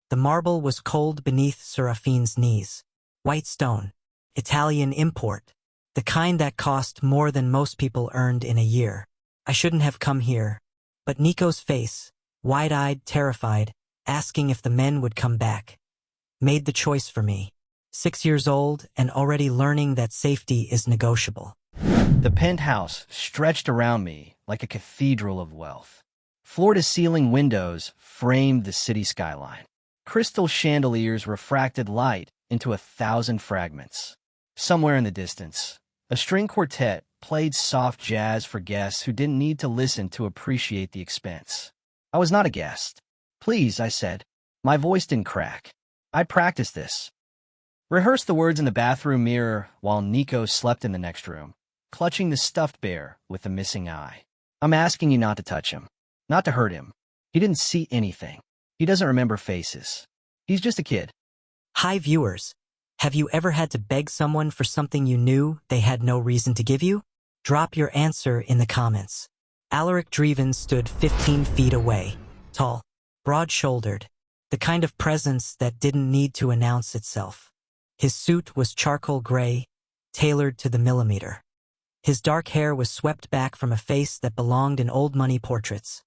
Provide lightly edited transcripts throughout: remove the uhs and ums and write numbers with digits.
The marble was cold beneath Seraphin's knees. White stone. Italian import. The kind that cost more than most people earned in a year. I shouldn't have come here. But Nico's face, wide-eyed, terrified, asking if the men would come back, made the choice for me. 6 years old and already learning that safety is negotiable. The penthouse stretched around me like a cathedral of wealth. Floor-to-ceiling windows framed the city skyline. Crystal chandeliers refracted light into 1,000 fragments. Somewhere in the distance, a string quartet played soft jazz for guests who didn't need to listen to appreciate the expense. I was not a guest. "Please," I said. My voice didn't crack. I'd practiced this. Rehearsed the words in the bathroom mirror while Nico slept in the next room, clutching the stuffed bear with the missing eye. "I'm asking you not to touch him. Not to hurt him. He didn't see anything. He doesn't remember faces. He's just a kid." Hi viewers. Have you ever had to beg someone for something you knew they had no reason to give you? Drop your answer in the comments. Alaric Draeven stood 15 feet away, tall, broad-shouldered, the kind of presence that didn't need to announce itself. His suit was charcoal gray, tailored to the millimeter. His dark hair was swept back from a face that belonged in old money portraits.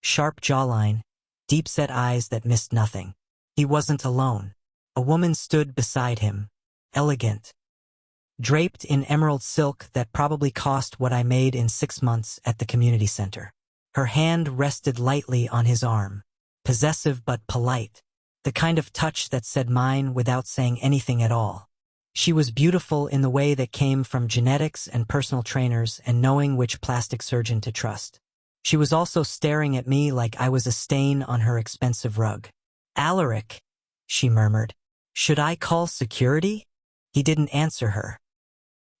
Sharp jawline, deep-set eyes that missed nothing. He wasn't alone. A woman stood beside him, elegant, draped in emerald silk that probably cost what I made in 6 months at the community center. Her hand rested lightly on his arm, possessive but polite, the kind of touch that said mine without saying anything at all. She was beautiful in the way that came from genetics and personal trainers and knowing which plastic surgeon to trust. She was also staring at me like I was a stain on her expensive rug. "Alaric," she murmured. "Should I call security?" He didn't answer her.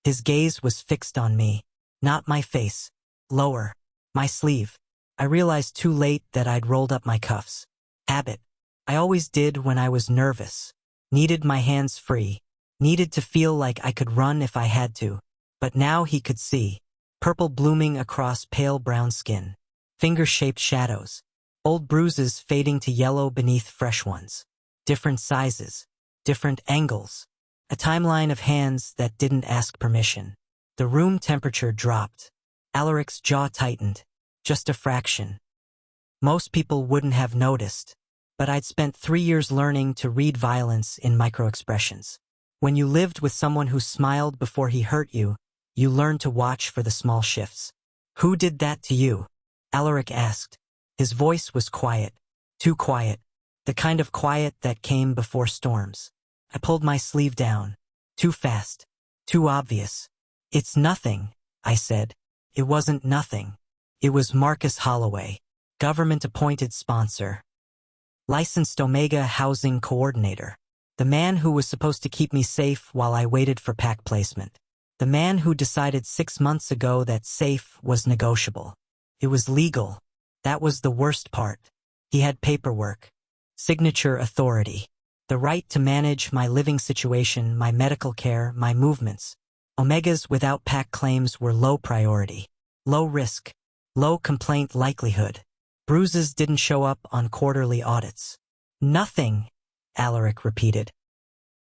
His gaze was fixed on me, not my face, lower, my sleeve. I realized too late that I'd rolled up my cuffs. Habit. I always did when I was nervous. Needed my hands free. Needed to feel like I could run if I had to. But now he could see. Purple blooming across pale brown skin. Finger-shaped shadows. Old bruises fading to yellow beneath fresh ones. Different sizes. Different angles. A timeline of hands that didn't ask permission. The room temperature dropped. Alaric's jaw tightened. Just a fraction. Most people wouldn't have noticed, but I'd spent 3 years learning to read violence in microexpressions. When you lived with someone who smiled before he hurt you, you learned to watch for the small shifts. "Who did that to you?" Alaric asked. His voice was quiet. Too quiet. The kind of quiet that came before storms. I pulled my sleeve down. Too fast. Too obvious. "It's nothing," I said. It wasn't nothing. It was Marcus Holloway, government-appointed sponsor. Licensed Omega housing coordinator. The man who was supposed to keep me safe while I waited for pack placement. The man who decided 6 months ago that safe was negotiable. It was legal. That was the worst part. He had paperwork. Signature authority. The right to manage my living situation, my medical care, my movements. Omegas without pack claims were low priority. Low risk. Low complaint likelihood. Bruises didn't show up on quarterly audits. "Nothing," Alaric repeated.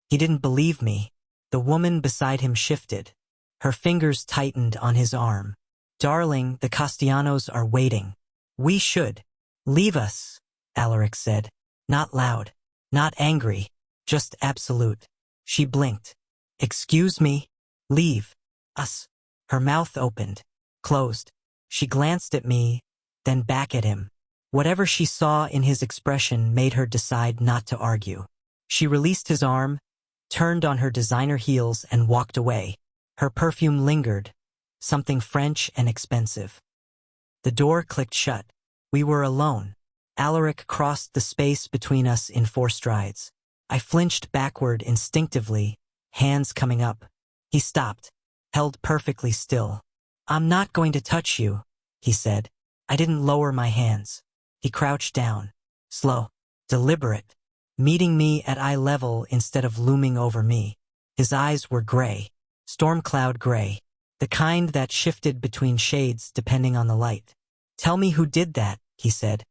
He didn't believe me. The woman beside him shifted. Her fingers tightened on his arm. "Darling, the Castellanos are waiting. We should. Leave us," Alaric said. Not loud. Not angry. Just absolute. She blinked. "Excuse me? Leave. Us." Her mouth opened. Closed. She glanced at me, then back at him. Whatever she saw in his expression made her decide not to argue. She released his arm, turned on her designer heels and walked away. Her perfume lingered, something French and expensive. The door clicked shut. We were alone. Alaric crossed the space between us in 4 strides. I flinched backward instinctively, hands coming up. He stopped, held perfectly still. "I'm not going to touch you," he said. I didn't lower my hands. He crouched down, slow, deliberate, meeting me at eye level instead of looming over me. His eyes were gray, storm cloud gray, the kind that shifted between shades depending on the light. "Tell me who did that," he said.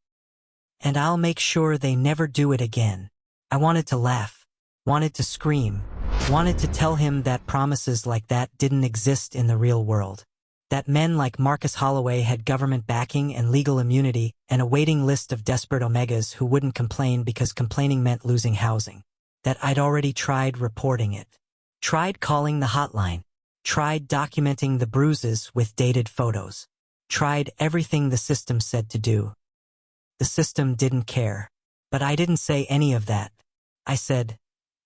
"And I'll make sure they never do it again." I wanted to laugh, wanted to scream, wanted to tell him that promises like that didn't exist in the real world. That men like Marcus Holloway had government backing and legal immunity and a waiting list of desperate omegas who wouldn't complain because complaining meant losing housing. That I'd already tried reporting it. Tried calling the hotline. Tried documenting the bruises with dated photos. Tried everything the system said to do. The system didn't care. But I didn't say any of that. I said,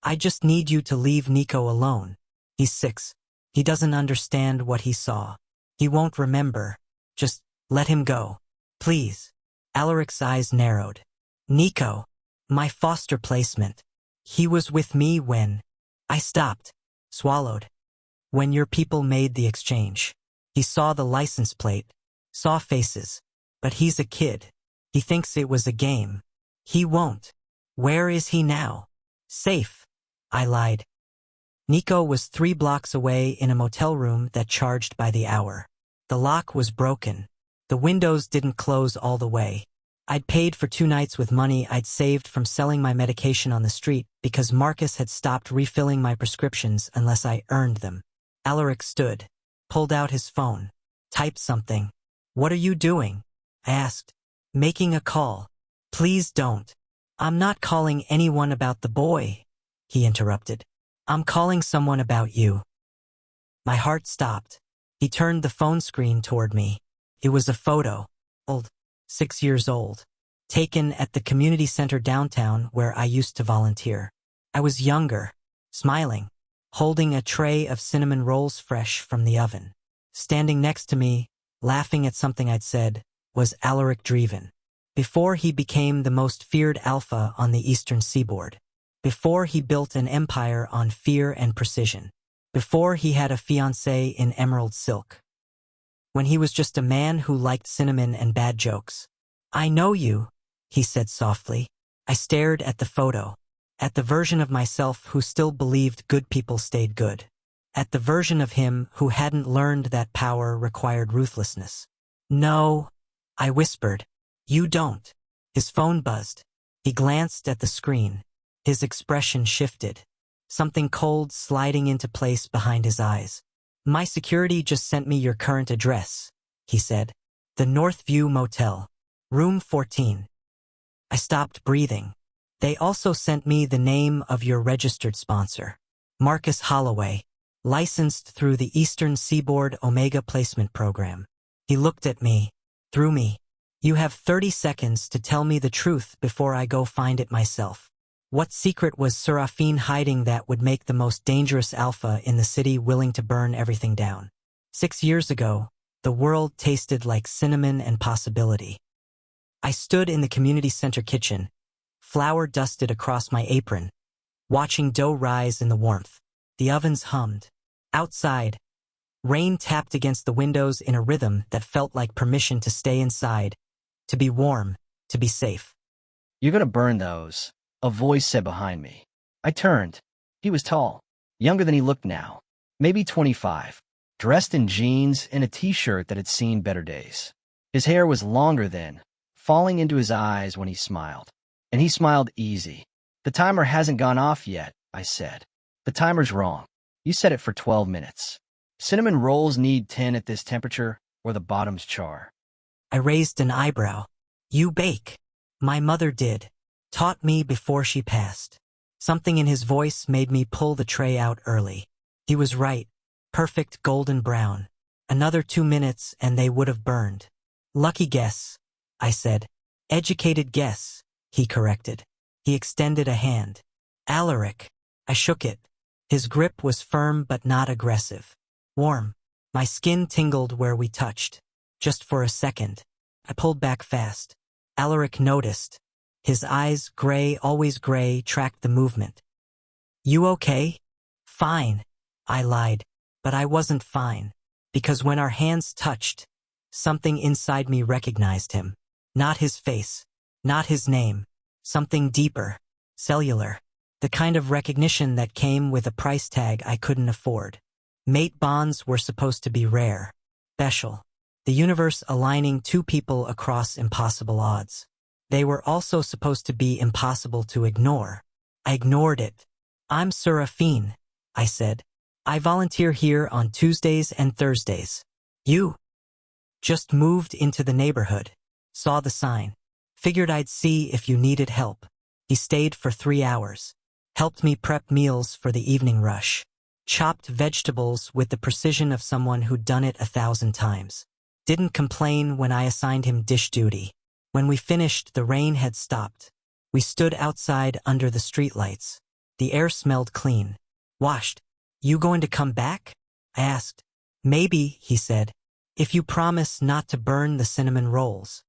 I just need you to leave Nico alone. He's 6. He doesn't understand what he saw. He won't remember. Just let him go. Please. Alaric's eyes narrowed. Nico. My foster placement. He was with me when... I stopped. Swallowed. When your people made the exchange. He saw the license plate. Saw faces. But he's a kid. He thinks it was a game. He won't. Where is he now? Safe. I lied. Nico was 3 blocks away in a motel room that charged by the hour. The lock was broken. The windows didn't close all the way. I'd paid for 2 nights with money I'd saved from selling my medication on the street because Marcus had stopped refilling my prescriptions unless I earned them. Alaric stood, pulled out his phone, typed something. What are you doing? I asked. Making a call. Please don't. I'm not calling anyone about the boy, he interrupted. I'm calling someone about you. My heart stopped. He turned the phone screen toward me. It was a photo, old, 6 years old, taken at the community center downtown where I used to volunteer. I was younger, smiling, holding a tray of cinnamon rolls fresh from the oven. Standing next to me, laughing at something I'd said, was Alaric Draeven. Before he became the most feared alpha on the Eastern Seaboard. Before he built an empire on fear and precision. Before he had a fiancée in emerald silk. When he was just a man who liked cinnamon and bad jokes. I know you, he said softly. I stared at the photo. At the version of myself who still believed good people stayed good. At the version of him who hadn't learned that power required ruthlessness. No, I whispered. You don't. His phone buzzed. He glanced at the screen. His expression shifted. Something cold sliding into place behind his eyes. My security just sent me your current address, he said. The Northview Motel. Room 14. I stopped breathing. They also sent me the name of your registered sponsor. Marcus Holloway. Licensed through the Eastern Seaboard Omega Placement Program. He looked at me. Through me. You have 30 seconds to tell me the truth before I go find it myself. What secret was Seraphin hiding that would make the most dangerous alpha in the city willing to burn everything down? 6 years ago, the world tasted like cinnamon and possibility. I stood in the community center kitchen, flour dusted across my apron, watching dough rise in the warmth. The ovens hummed. Outside, rain tapped against the windows in a rhythm that felt like permission to stay inside, to be warm, to be safe. You're gonna burn those, a voice said behind me. I turned. He was tall, younger than he looked now, maybe 25, dressed in jeans and a t-shirt that had seen better days. His hair was longer then, falling into his eyes when he smiled. And he smiled easy. The timer hasn't gone off yet, I said. The timer's wrong. You set it for 12 minutes. Cinnamon rolls need 10 at this temperature, or the bottoms char. I raised an eyebrow. You bake. My mother did. Taught me before she passed. Something in his voice made me pull the tray out early. He was right. Perfect golden brown. Another 2 minutes and they would have burned. Lucky guess, I said. Educated guess, he corrected. He extended a hand. Alaric. I shook it. His grip was firm but not aggressive. Warm. My skin tingled where we touched. Just for a second. I pulled back fast. Alaric noticed. His eyes, gray, always gray, tracked the movement. You okay? Fine. I lied. But I wasn't fine. Because when our hands touched, something inside me recognized him. Not his face. Not his name. Something deeper. Cellular. The kind of recognition that came with a price tag I couldn't afford. Mate bonds were supposed to be rare. Special. The universe aligning 2 people across impossible odds. They were also supposed to be impossible to ignore. I ignored it. I'm Seraphin, I said. I volunteer here on Tuesdays and Thursdays. You? Just moved into the neighborhood. Saw the sign. Figured I'd see if you needed help. He stayed for 3 hours. Helped me prep meals for the evening rush. Chopped vegetables with the precision of someone who'd done it 1,000 times. Didn't complain when I assigned him dish duty. When we finished, the rain had stopped. We stood outside under the streetlights. The air smelled clean. Washed. You going to come back? I asked. Maybe, he said, if you promise not to burn the cinnamon rolls.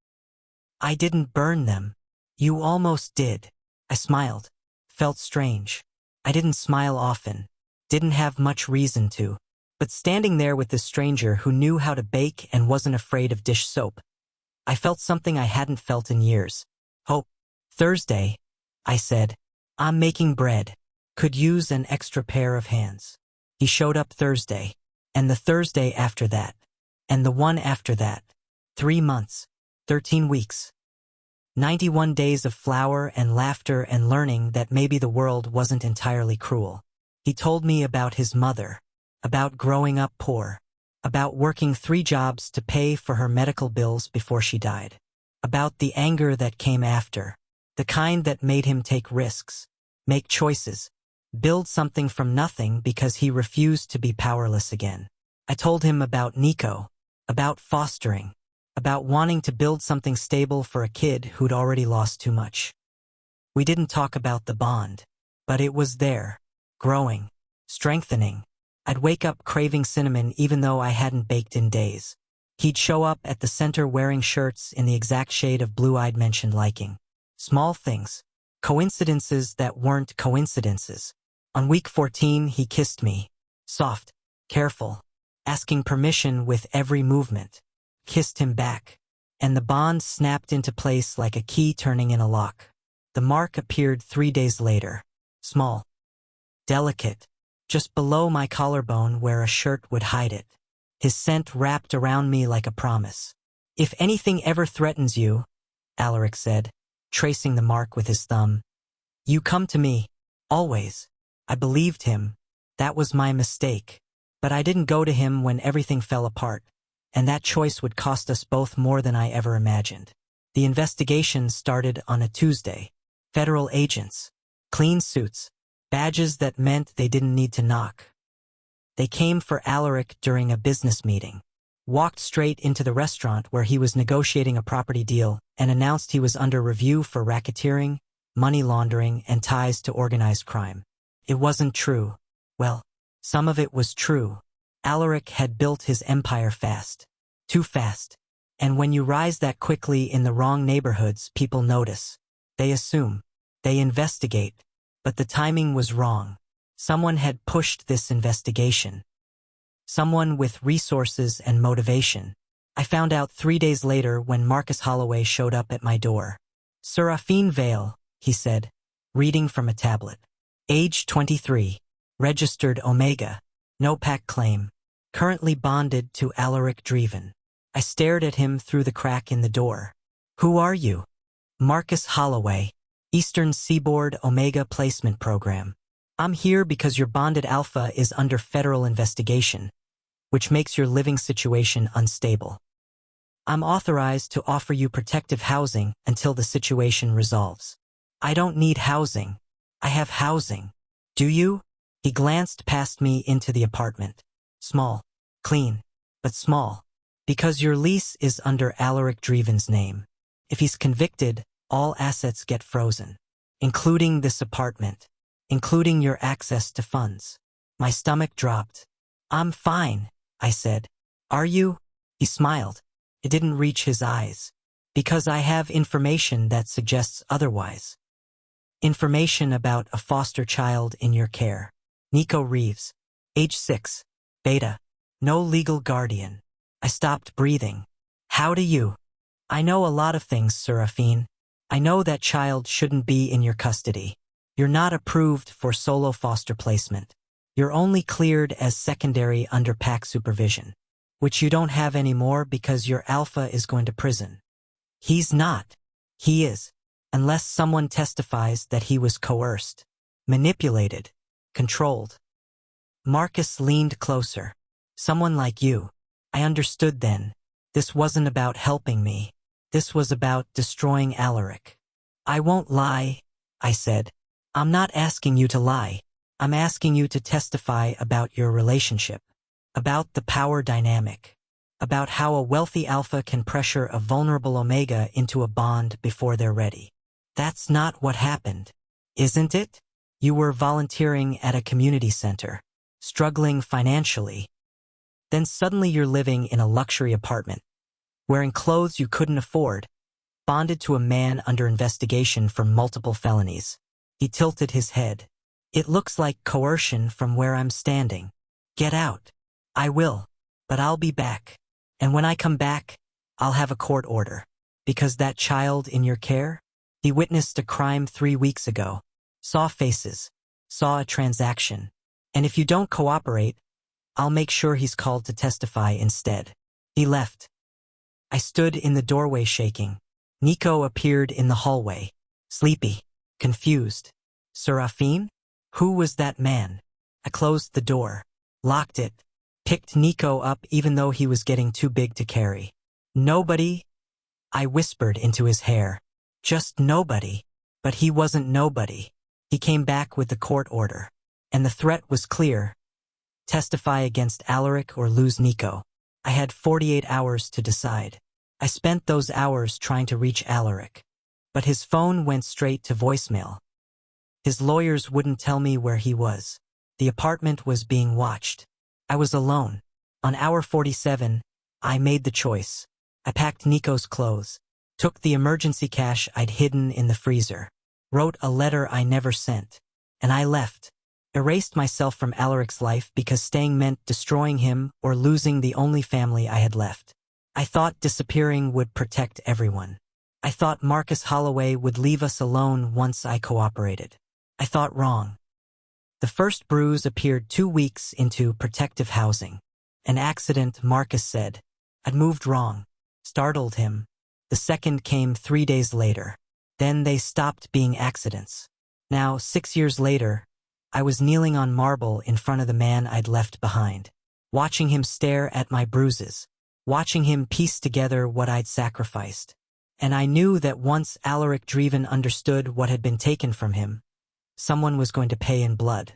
I didn't burn them. You almost did. I smiled. Felt strange. I didn't smile often. Didn't have much reason to. But standing there with this stranger who knew how to bake and wasn't afraid of dish soap, I felt something I hadn't felt in years. Oh, Thursday, I said. I'm making bread. Could use an extra pair of hands. He showed up Thursday, and the Thursday after that, and the one after that. 3 months, 13 weeks. 91 days of flour and laughter and learning that maybe the world wasn't entirely cruel. He told me about his mother, about growing up poor, about working 3 jobs to pay for her medical bills before she died, about the anger that came after, the kind that made him take risks, make choices, build something from nothing because he refused to be powerless again. I told him about Nico, about fostering, about wanting to build something stable for a kid who'd already lost too much. We didn't talk about the bond, but it was there, growing, strengthening. I'd wake up craving cinnamon even though I hadn't baked in days. He'd show up at the center wearing shirts in the exact shade of blue I'd mentioned liking. Small things. Coincidences that weren't coincidences. On week 14, he kissed me. Soft, careful, asking permission with every movement. Kissed him back. And the bond snapped into place like a key turning in a lock. The mark appeared 3 days later. Small. Delicate. Just below my collarbone where a shirt would hide it. His scent wrapped around me like a promise. If anything ever threatens you, Alaric said, tracing the mark with his thumb, you come to me. Always. I believed him. That was my mistake. But I didn't go to him when everything fell apart. And that choice would cost us both more than I ever imagined. The investigation started on a Tuesday. Federal agents. Clean suits. Badges that meant they didn't need to knock. They came for Alaric during a business meeting. Walked straight into the restaurant where he was negotiating a property deal and announced he was under review for racketeering, money laundering, and ties to organized crime. It wasn't true. Well, some of it was true. Alaric had built his empire fast. Too fast. And when you rise that quickly in the wrong neighborhoods, people notice. They assume. They investigate. But the timing was wrong. Someone had pushed this investigation. Someone with resources and motivation. I found out 3 days later when Marcus Holloway showed up at my door. Seraphin Vale, he said, reading from a tablet. Age 23. Registered Omega. No pack claim. Currently bonded to Alaric Draeven. I stared at him through the crack in the door. Who are you? Marcus Holloway. Eastern Seaboard Omega Placement Program. I'm here because your bonded alpha is under federal investigation, which makes your living situation unstable. I'm authorized to offer you protective housing until the situation resolves. I don't need housing. I have housing. Do you? He glanced past me into the apartment. Small. Clean. But small. Because your lease is under Alaric Draeven's name. If he's convicted, all assets get frozen. Including this apartment. Including your access to funds. My stomach dropped. I'm fine, I said. Are you? He smiled. It didn't reach his eyes. Because I have information that suggests otherwise. Information about a foster child in your care. Nico Reeves. Age 6. Beta. No legal guardian. I stopped breathing. How do you? I know a lot of things, Seraphin. I know that child shouldn't be in your custody. You're not approved for solo foster placement. You're only cleared as secondary under PAC supervision, which you don't have anymore because your alpha is going to prison. He's not. He is. Unless someone testifies that he was coerced. manipulated, controlled. Marcus leaned closer. Someone like you. I understood then. This wasn't about helping me. This was about destroying Alaric. I won't lie, I said. I'm not asking you to lie. I'm asking you to testify about your relationship. About the power dynamic. About how a wealthy alpha can pressure a vulnerable omega into a bond before they're ready. That's not what happened, isn't it? You were volunteering at a community center, struggling financially. Then suddenly you're living in a luxury apartment, wearing clothes you couldn't afford, bonded to a man under investigation for multiple felonies. He tilted his head. It looks like coercion from where I'm standing. Get out. I will, but I'll be back. And when I come back, I'll have a court order. Because that child in your care? He witnessed a crime 3 weeks ago. Saw faces. Saw a transaction. And if you don't cooperate, I'll make sure he's called to testify instead. He left. I stood in the doorway shaking. Nico appeared in the hallway. Sleepy. Confused. Seraphin? Who was that man? I closed the door. Locked it. Picked Nico up even though he was getting too big to carry. Nobody? I whispered into his hair. Just nobody. But he wasn't nobody. He came back with the court order. And the threat was clear. Testify against Alaric or lose Nico. I had 48 hours to decide. I spent those hours trying to reach Alaric. But his phone went straight to voicemail. His lawyers wouldn't tell me where he was. The apartment was being watched. I was alone. On hour 47, I made the choice. I packed Nico's clothes, took the emergency cash I'd hidden in the freezer, wrote a letter I never sent, and I left. Erased myself from Alaric's life because staying meant destroying him or losing the only family I had left. I thought disappearing would protect everyone. I thought Marcus Holloway would leave us alone once I cooperated. I thought wrong. The first bruise appeared 2 weeks into protective housing. An accident, Marcus said. I'd moved wrong. Startled him. The second came 3 days later. Then they stopped being accidents. Now, 6 years later, I was kneeling on marble in front of the man I'd left behind, watching him stare at my bruises, watching him piece together what I'd sacrificed. And I knew that once Alaric Draeven understood what had been taken from him, someone was going to pay in blood.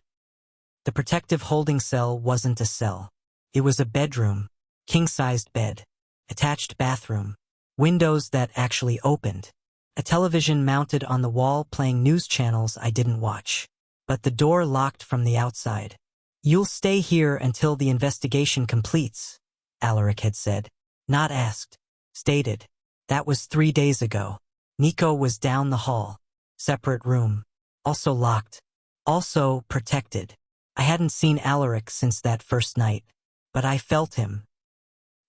The protective holding cell wasn't a cell. It was a bedroom, king-sized bed, attached bathroom, windows that actually opened, a television mounted on the wall playing news channels I didn't watch. But the door locked from the outside. You'll stay here until the investigation completes, Alaric had said. Not asked. Stated. That was 3 days ago. Nico was down the hall. Separate room. Also locked. Also protected. I hadn't seen Alaric since that first night, but I felt him.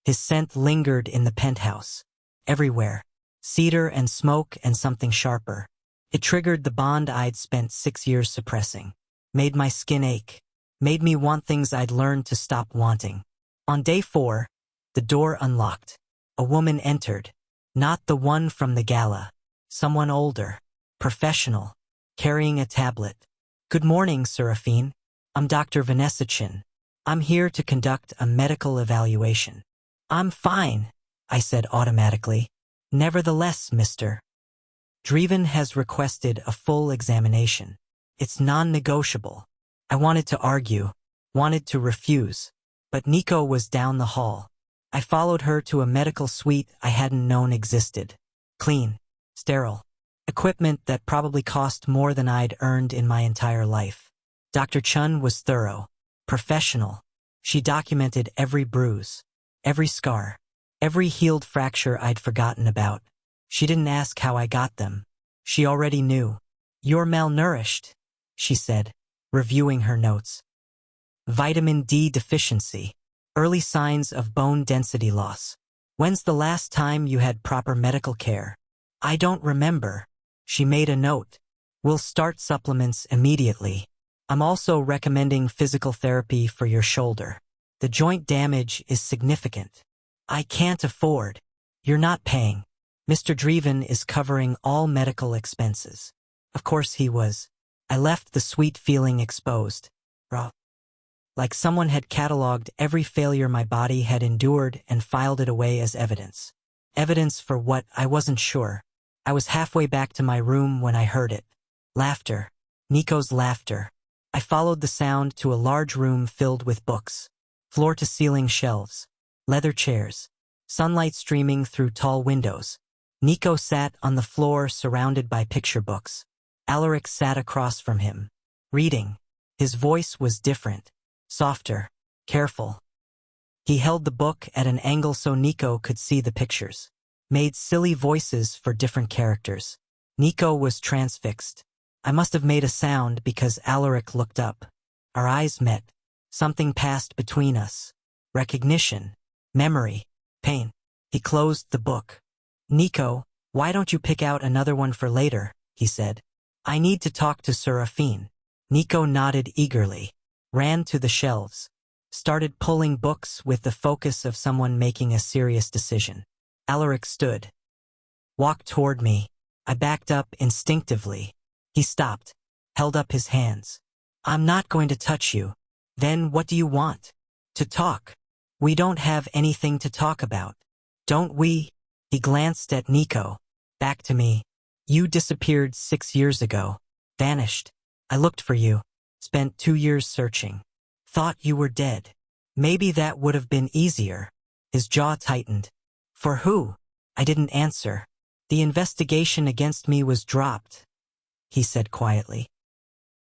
His scent lingered in the penthouse. Everywhere. Cedar and smoke and something sharper. It triggered the bond I'd spent 6 years suppressing. Made my skin ache. Made me want things I'd learned to stop wanting. On day 4, the door unlocked. A woman entered. Not the one from the gala. Someone older. Professional. Carrying a tablet. Good morning, Seraphin. I'm Dr. Vanessa Chin. I'm here to conduct a medical evaluation. I'm fine, I said automatically. Nevertheless, Mr. Draeven has requested a full examination. It's non-negotiable. I wanted to argue, wanted to refuse, but Nico was down the hall. I followed her to a medical suite I hadn't known existed. Clean, sterile, equipment that probably cost more than I'd earned in my entire life. Dr. Chun was thorough, professional. She documented every bruise, every scar, every healed fracture I'd forgotten about. She didn't ask how I got them. She already knew. You're malnourished, she said, reviewing her notes. Vitamin D deficiency. Early signs of bone density loss. When's the last time you had proper medical care? I don't remember. She made a note. We'll start supplements immediately. I'm also recommending physical therapy for your shoulder. The joint damage is significant. I can't afford. You're not paying. Mr. Draeven is covering all medical expenses. Of course he was. I left the sweet feeling exposed. Raw. Like someone had cataloged every failure my body had endured and filed it away as evidence. Evidence for what? I wasn't sure. I was halfway back to my room when I heard it. Laughter. Nico's laughter. I followed the sound to a large room filled with books. Floor-to-ceiling shelves. Leather chairs. Sunlight streaming through tall windows. Nico sat on the floor surrounded by picture books. Alaric sat across from him. Reading. His voice was different. Softer. Careful. He held the book at an angle so Nico could see the pictures. Made silly voices for different characters. Nico was transfixed. I must have made a sound because Alaric looked up. Our eyes met. Something passed between us. Recognition. Memory. Pain. He closed the book. Nico, why don't you pick out another one for later? He said. I need to talk to Seraphin. Nico nodded eagerly. Ran to the shelves. Started pulling books with the focus of someone making a serious decision. Alaric stood. Walked toward me. I backed up instinctively. He stopped. Held up his hands. I'm not going to touch you. Then what do you want? To talk. We don't have anything to talk about. Don't we? He glanced at Nico. Back to me. You disappeared 6 years ago. Vanished. I looked for you. Spent 2 years searching. Thought you were dead. Maybe that would have been easier. His jaw tightened. For who? I didn't answer. The investigation against me was dropped, he said quietly.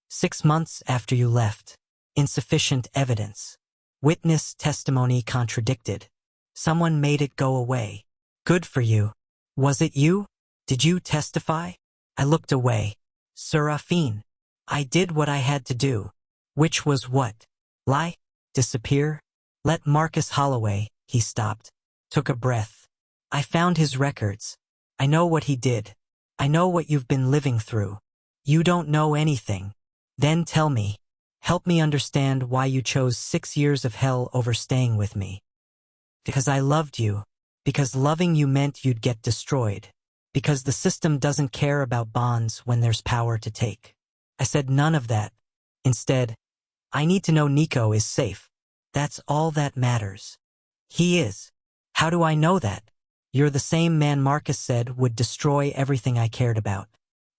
6 months after you left. Insufficient evidence. Witness testimony contradicted. Someone made it go away. Good for you. Was it you? Did you testify? I looked away. Seraphin. I did what I had to do. Which was what? Lie? Disappear? Let Marcus Holloway. He stopped. Took a breath. I found his records. I know what he did. I know what you've been living through. You don't know anything. Then tell me. Help me understand why you chose 6 years of hell over staying with me. Because I loved you. Because loving you meant you'd get destroyed. Because the system doesn't care about bonds when there's power to take. I said none of that. Instead, I need to know Nico is safe. That's all that matters. He is. How do I know that? You're the same man Marcus said would destroy everything I cared about.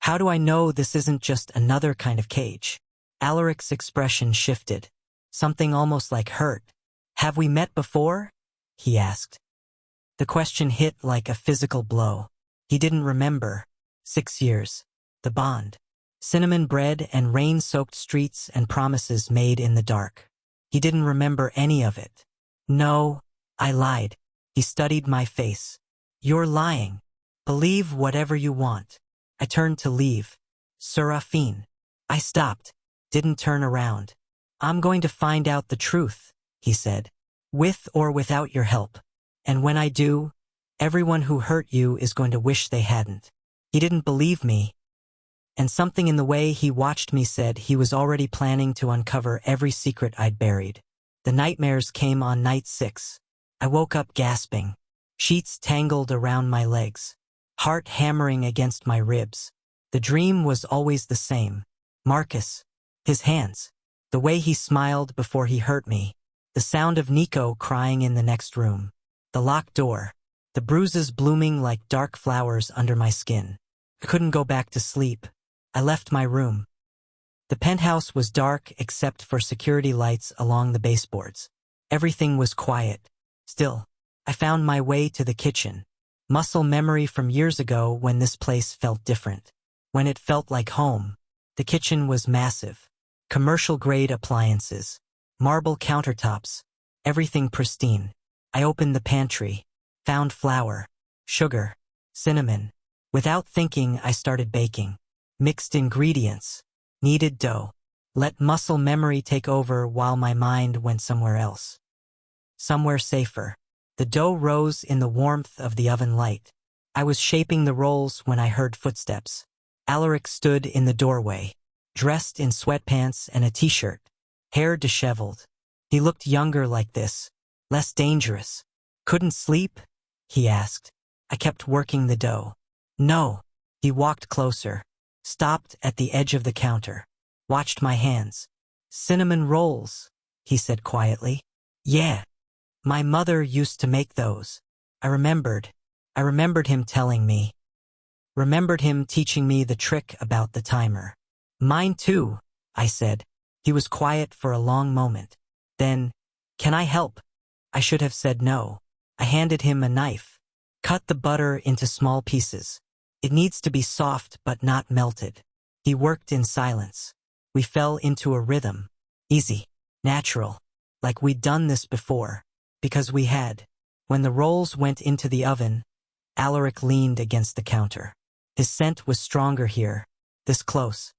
How do I know this isn't just another kind of cage? Alaric's expression shifted. Something almost like hurt. Have we met before? He asked. The question hit like a physical blow. He didn't remember. 6 years. The bond. Cinnamon bread and rain-soaked streets and promises made in the dark. He didn't remember any of it. No, I lied. He studied my face. You're lying. Believe whatever you want. I turned to leave. Seraphin. I stopped. Didn't turn around. I'm going to find out the truth, he said. With or without your help. And when I do, everyone who hurt you is going to wish they hadn't. He didn't believe me. And something in the way he watched me said he was already planning to uncover every secret I'd buried. The nightmares came on night 6. I woke up gasping. Sheets tangled around my legs. Heart hammering against my ribs. The dream was always the same. Marcus. His hands. The way he smiled before he hurt me. The sound of Nico crying in the next room. The locked door. The bruises blooming like dark flowers under my skin. I couldn't go back to sleep. I left my room. The penthouse was dark except for security lights along the baseboards. Everything was quiet. Still, I found my way to the kitchen. Muscle memory from years ago when this place felt different. When it felt like home. The kitchen was massive. Commercial-grade appliances. Marble countertops. Everything pristine. I opened the pantry. Found flour. Sugar. Cinnamon. Without thinking, I started baking. Mixed ingredients. Kneaded dough. Let muscle memory take over while my mind went somewhere else. Somewhere safer. The dough rose in the warmth of the oven light. I was shaping the rolls when I heard footsteps. Alaric stood in the doorway, dressed in sweatpants and a t-shirt, hair disheveled. He looked younger like this, less dangerous. Couldn't sleep? He asked. I kept working the dough. No. He walked closer, stopped at the edge of the counter. watched my hands. Cinnamon rolls, he said quietly. Yeah. My mother used to make those. I remembered him telling me. Remembered him teaching me the trick about the timer. Mine too, I said. He was quiet for a long moment. Then, can I help? I should have said no. I handed him a knife. Cut the butter into small pieces. It needs to be soft but not melted. He worked in silence. We fell into a rhythm. Easy. Natural. Like we'd done this before. Because we had. When the rolls went into the oven, Alaric leaned against the counter. His scent was stronger here, this close.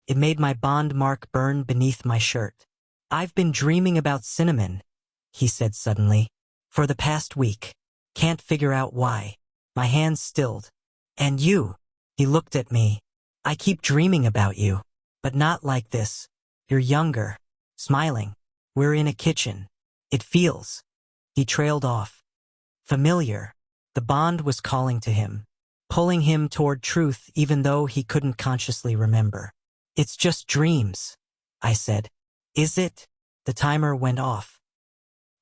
It made my bond mark burn beneath my shirt. I've been dreaming about cinnamon, he said suddenly. For the past week. Can't figure out why. My hands stilled. And you. He looked at me. I keep dreaming about you. But not like this. You're younger. Smiling. We're in a kitchen. It feels. He trailed off. Familiar. The bond was calling to him. Pulling him toward truth even though he couldn't consciously remember. It's just dreams, I said. Is it? The timer went off.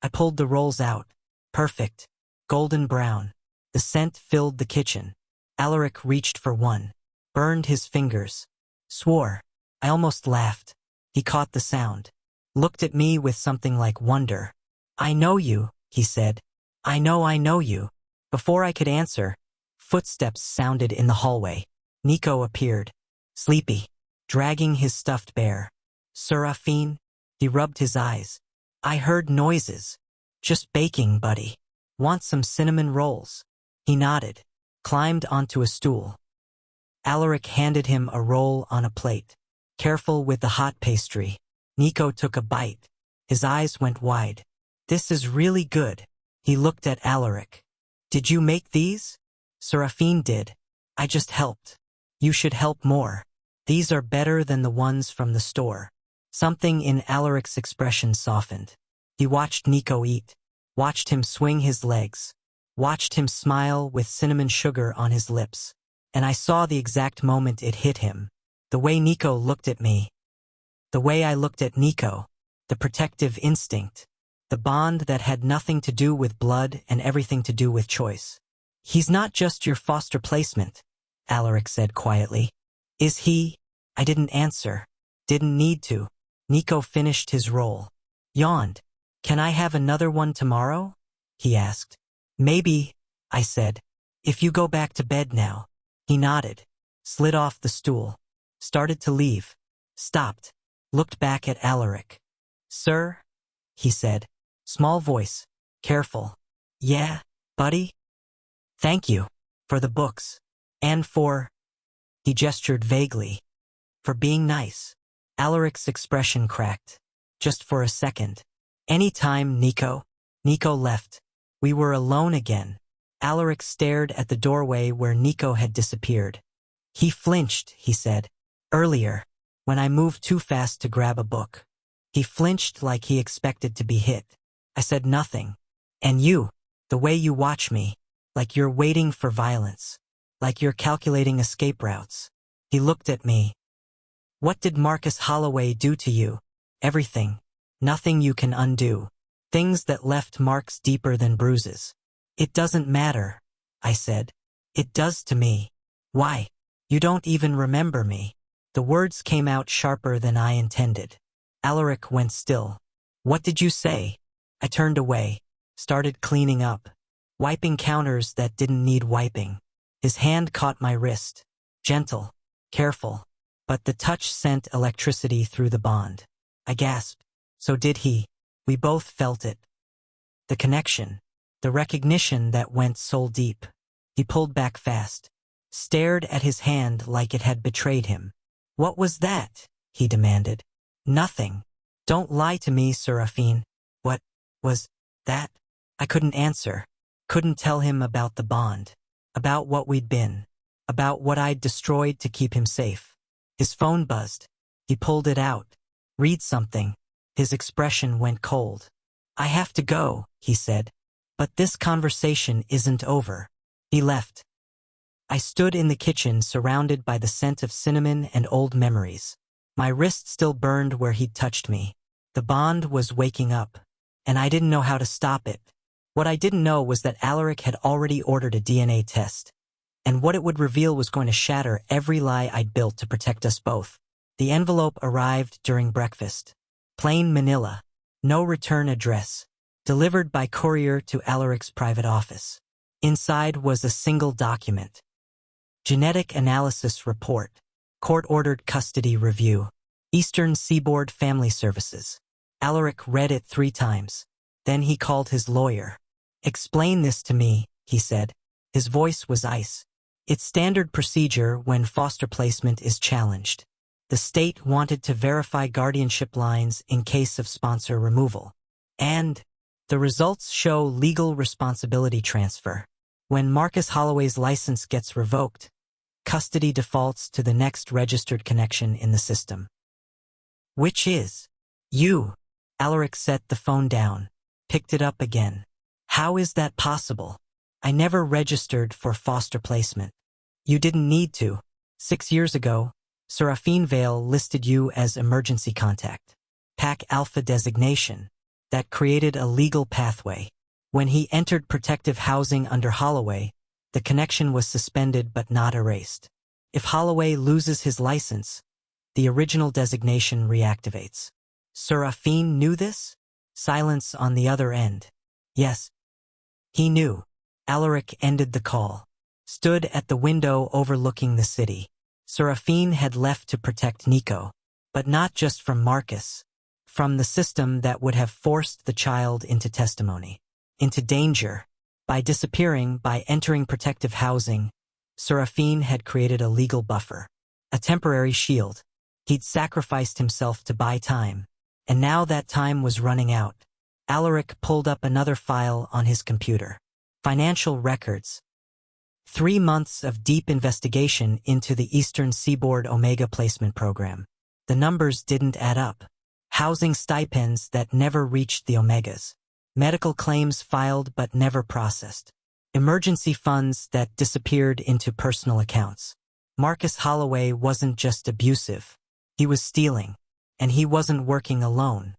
I pulled the rolls out. Perfect. Golden brown. The scent filled the kitchen. Alaric reached for one. Burned his fingers. Swore. I almost laughed. He caught the sound. Looked at me with something like wonder. I know you, he said. I know you. Before I could answer, footsteps sounded in the hallway. Nico appeared. Sleepy. Dragging his stuffed bear. Seraphin? He rubbed his eyes. I heard noises. Just baking, buddy. Want some cinnamon rolls? He nodded. Climbed onto a stool. Alaric handed him a roll on a plate. Careful with the hot pastry. Nico took a bite. His eyes went wide. This is really good. He looked at Alaric. Did you make these? Seraphin did. I just helped. You should help more. These are better than the ones from the store. Something in Alaric's expression softened. He watched Nico eat. Watched him swing his legs. Watched him smile with cinnamon sugar on his lips. And I saw the exact moment it hit him. The way Nico looked at me. The way I looked at Nico. The protective instinct. The bond that had nothing to do with blood and everything to do with choice. He's not just your foster placement, Alaric said quietly. Is he? I didn't answer. Didn't need to. Nico finished his roll. Yawned. Can I have another one tomorrow? He asked. Maybe, I said. If you go back to bed now. He nodded. Slid off the stool. Started to leave. Stopped. Looked back at Alaric. Sir? He said. Small voice. Careful. Yeah, buddy? Thank you. For the books. And for... He gestured vaguely. For being nice. Alaric's expression cracked. Just for a second. Any time, Nico. Nico left. We were alone again. Alaric stared at the doorway where Nico had disappeared. He flinched, he said. Earlier, when I moved too fast to grab a book. He flinched like he expected to be hit. I said nothing. And you, the way you watch me, like you're waiting for violence. Like you're calculating escape routes. He looked at me. What did Marcus Holloway do to you? Everything. Nothing you can undo. Things that left marks deeper than bruises. It doesn't matter, I said. It does to me. Why? You don't even remember me. The words came out sharper than I intended. Alaric went still. What did you say? I turned away. Started cleaning up. Wiping counters that didn't need wiping. His hand caught my wrist. Gentle. Careful. But the touch sent electricity through the bond. I gasped. So did he. We both felt it. The connection. The recognition that went soul deep. He pulled back fast. Stared at his hand like it had betrayed him. What was that? He demanded. Nothing. Don't lie to me, Seraphin. What was that? I couldn't answer. Couldn't tell him about the bond. About what we'd been. About what I'd destroyed to keep him safe. His phone buzzed. He pulled it out. Read something. His expression went cold. I have to go, he said. But this conversation isn't over. He left. I stood in the kitchen surrounded by the scent of cinnamon and old memories. My wrist still burned where he'd touched me. The bond was waking up, and I didn't know how to stop it. What I didn't know was that Alaric had already ordered a DNA test, and what it would reveal was going to shatter every lie I'd built to protect us both. The envelope arrived during breakfast. Plain Manila. No return address. Delivered by courier to Alaric's private office. Inside was a single document. Genetic analysis report. Court-ordered custody review. Eastern Seaboard Family Services. Alaric read it 3 times. Then he called his lawyer. "Explain this to me," he said. His voice was ice. "It's standard procedure when foster placement is challenged. The state wanted to verify guardianship lines in case of sponsor removal. And the results show legal responsibility transfer. When Marcus Holloway's license gets revoked, custody defaults to the next registered connection in the system. Which is you." Alaric set the phone down, picked it up again. "How is that possible? I never registered for foster placement." "You didn't need to. 6 years ago, Seraphin Vale listed you as emergency contact. PAC Alpha designation. That created a legal pathway. When he entered protective housing under Holloway, the connection was suspended but not erased. If Holloway loses his license, the original designation reactivates." Seraphin knew this? Silence on the other end. Yes. He knew. Alaric ended the call. Stood at the window overlooking the city. Seraphin had left to protect Nico, but not just from Marcus. From the system that would have forced the child into testimony. Into danger. By disappearing, by entering protective housing, Seraphin had created a legal buffer. A temporary shield. He'd sacrificed himself to buy time. And now that time was running out. Alaric pulled up another file on his computer. Financial records. 3 months of deep investigation into the Eastern Seaboard Omega placement program. The numbers didn't add up. Housing stipends that never reached the Omegas. Medical claims filed but never processed. Emergency funds that disappeared into personal accounts. Marcus Holloway wasn't just abusive. He was stealing. And he wasn't working alone.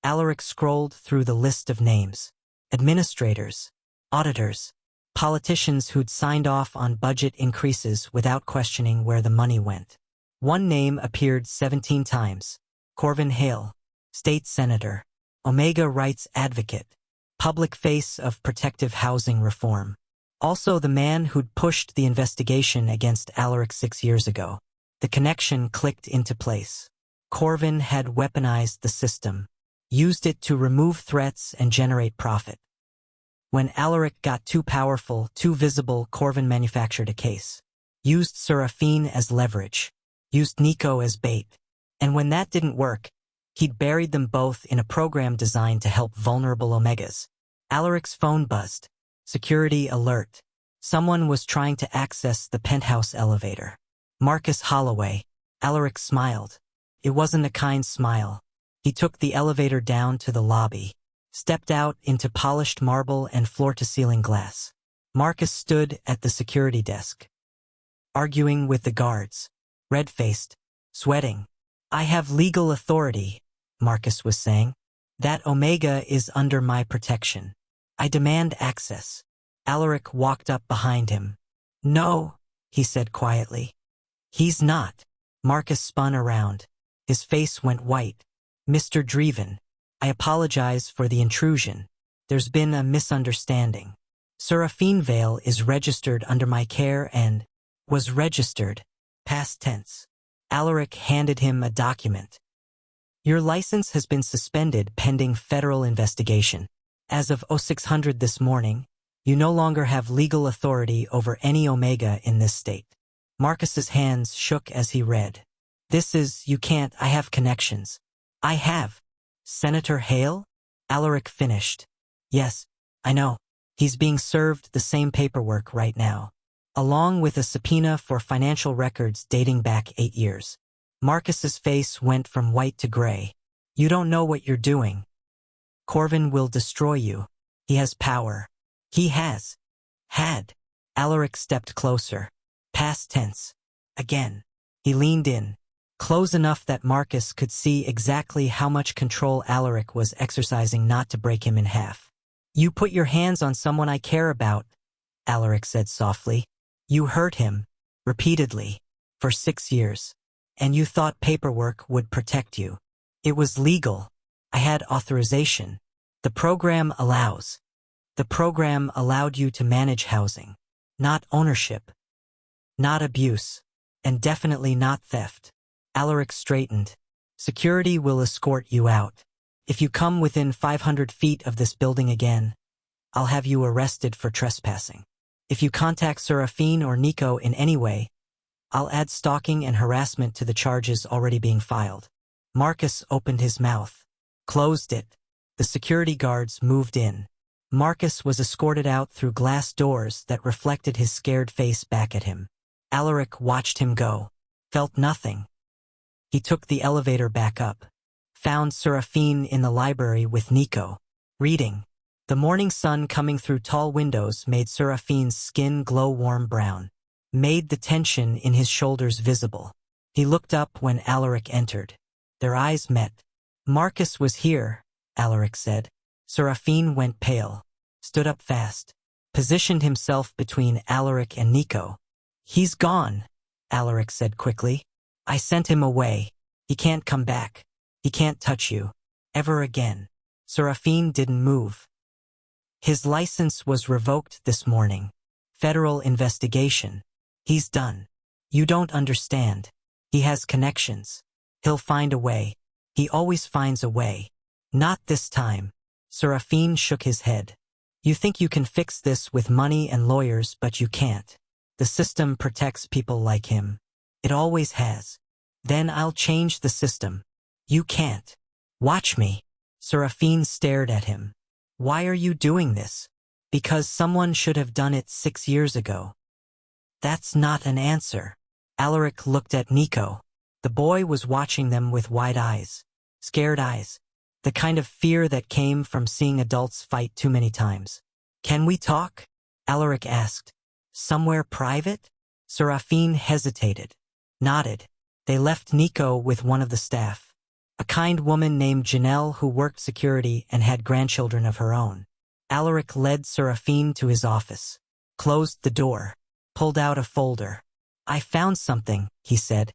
Alaric scrolled through the list of names. Administrators, auditors, politicians who'd signed off on budget increases without questioning where the money went. One name appeared 17 times. Corvin Hale, state senator, Omega rights advocate, public face of protective housing reform. Also the man who'd pushed the investigation against Alaric 6 years ago. The connection clicked into place. Corvin had weaponized the system, used it to remove threats and generate profit. When Alaric got too powerful, too visible, Corvin manufactured a case. Used Seraphin as leverage. Used Nico as bait. And when that didn't work, he'd buried them both in a program designed to help vulnerable Omegas. Alaric's phone buzzed. Security alert. Someone was trying to access the penthouse elevator. Marcus Holloway. Alaric smiled. It wasn't a kind smile. He took the elevator down to the lobby, stepped out into polished marble and floor-to-ceiling glass. Marcus stood at the security desk, arguing with the guards, red-faced, sweating. "I have legal authority," Marcus was saying. "That Omega is under my protection. I demand access." Alaric walked up behind him. "No," he said quietly. "He's not." Marcus spun around. His face went white. "Mr. Draeven, I apologize for the intrusion. There's been a misunderstanding. Seraphin Vale is registered under my care and was registered, past tense." Alaric handed him a document. "Your license has been suspended pending federal investigation. As of 0600 this morning, you no longer have legal authority over any Omega in this state." Marcus's hands shook as he read. You can't, I have connections." "I have." "Senator Hale?" Alaric finished. "Yes, I know. He's being served the same paperwork right now, along with a subpoena for financial records dating back 8 years. Marcus's face went from white to gray. "You don't know what you're doing. Corvin will destroy you. He has power. He has. Had." Alaric stepped closer. Past tense. Again. He leaned in. close enough that Marcus could see exactly how much control Alaric was exercising not to break him in half. "You put your hands on someone I care about," Alaric said softly. "You hurt him, repeatedly, for 6 years. And you thought paperwork would protect you. It was legal. I had authorization. The program allows. The program allowed you to manage housing. Not ownership. Not abuse. And definitely not theft." Alaric straightened. "Security will escort you out. If you come within 500 feet of this building again, I'll have you arrested for trespassing. If you contact Seraphin or Nico in any way, I'll add stalking and harassment to the charges already being filed." Marcus opened his mouth, closed it. The security guards moved in. Marcus was escorted out through glass doors that reflected his scared face back at him. Alaric watched him go, felt nothing. He took the elevator back up, found Seraphin in the library with Nico, reading. The morning sun coming through tall windows made Seraphin's skin glow warm brown, made the tension in his shoulders visible. He looked up when Alaric entered. Their eyes met. "Marcus was here," Alaric said. Seraphin went pale, stood up fast, positioned himself between Alaric and Nico. "He's gone," Alaric said quickly. "I sent him away. He can't come back. He can't touch you. Ever again." Seraphin didn't move. "His license was revoked this morning. Federal investigation. He's done. You don't understand. He has connections. He'll find a way. He always finds a way." "Not this time." Seraphin shook his head. "You think you can fix this with money and lawyers, but you can't. The system protects people like him. It always has. Then I'll change the system. You can't. Watch me." Seraphin stared at him. "Why are you doing this?" "Because someone should have done it 6 years ago." "That's not an answer." Alaric looked at Nico. The boy was watching them with wide eyes, scared eyes, the kind of fear that came from seeing adults fight too many times. "Can we talk?" Alaric asked. "Somewhere private?" Seraphin hesitated, nodded. They left Nico with one of the staff, a kind woman named Janelle who worked security and had grandchildren of her own. Alaric led Seraphin to his office, closed the door, pulled out a folder. "I found something," he said.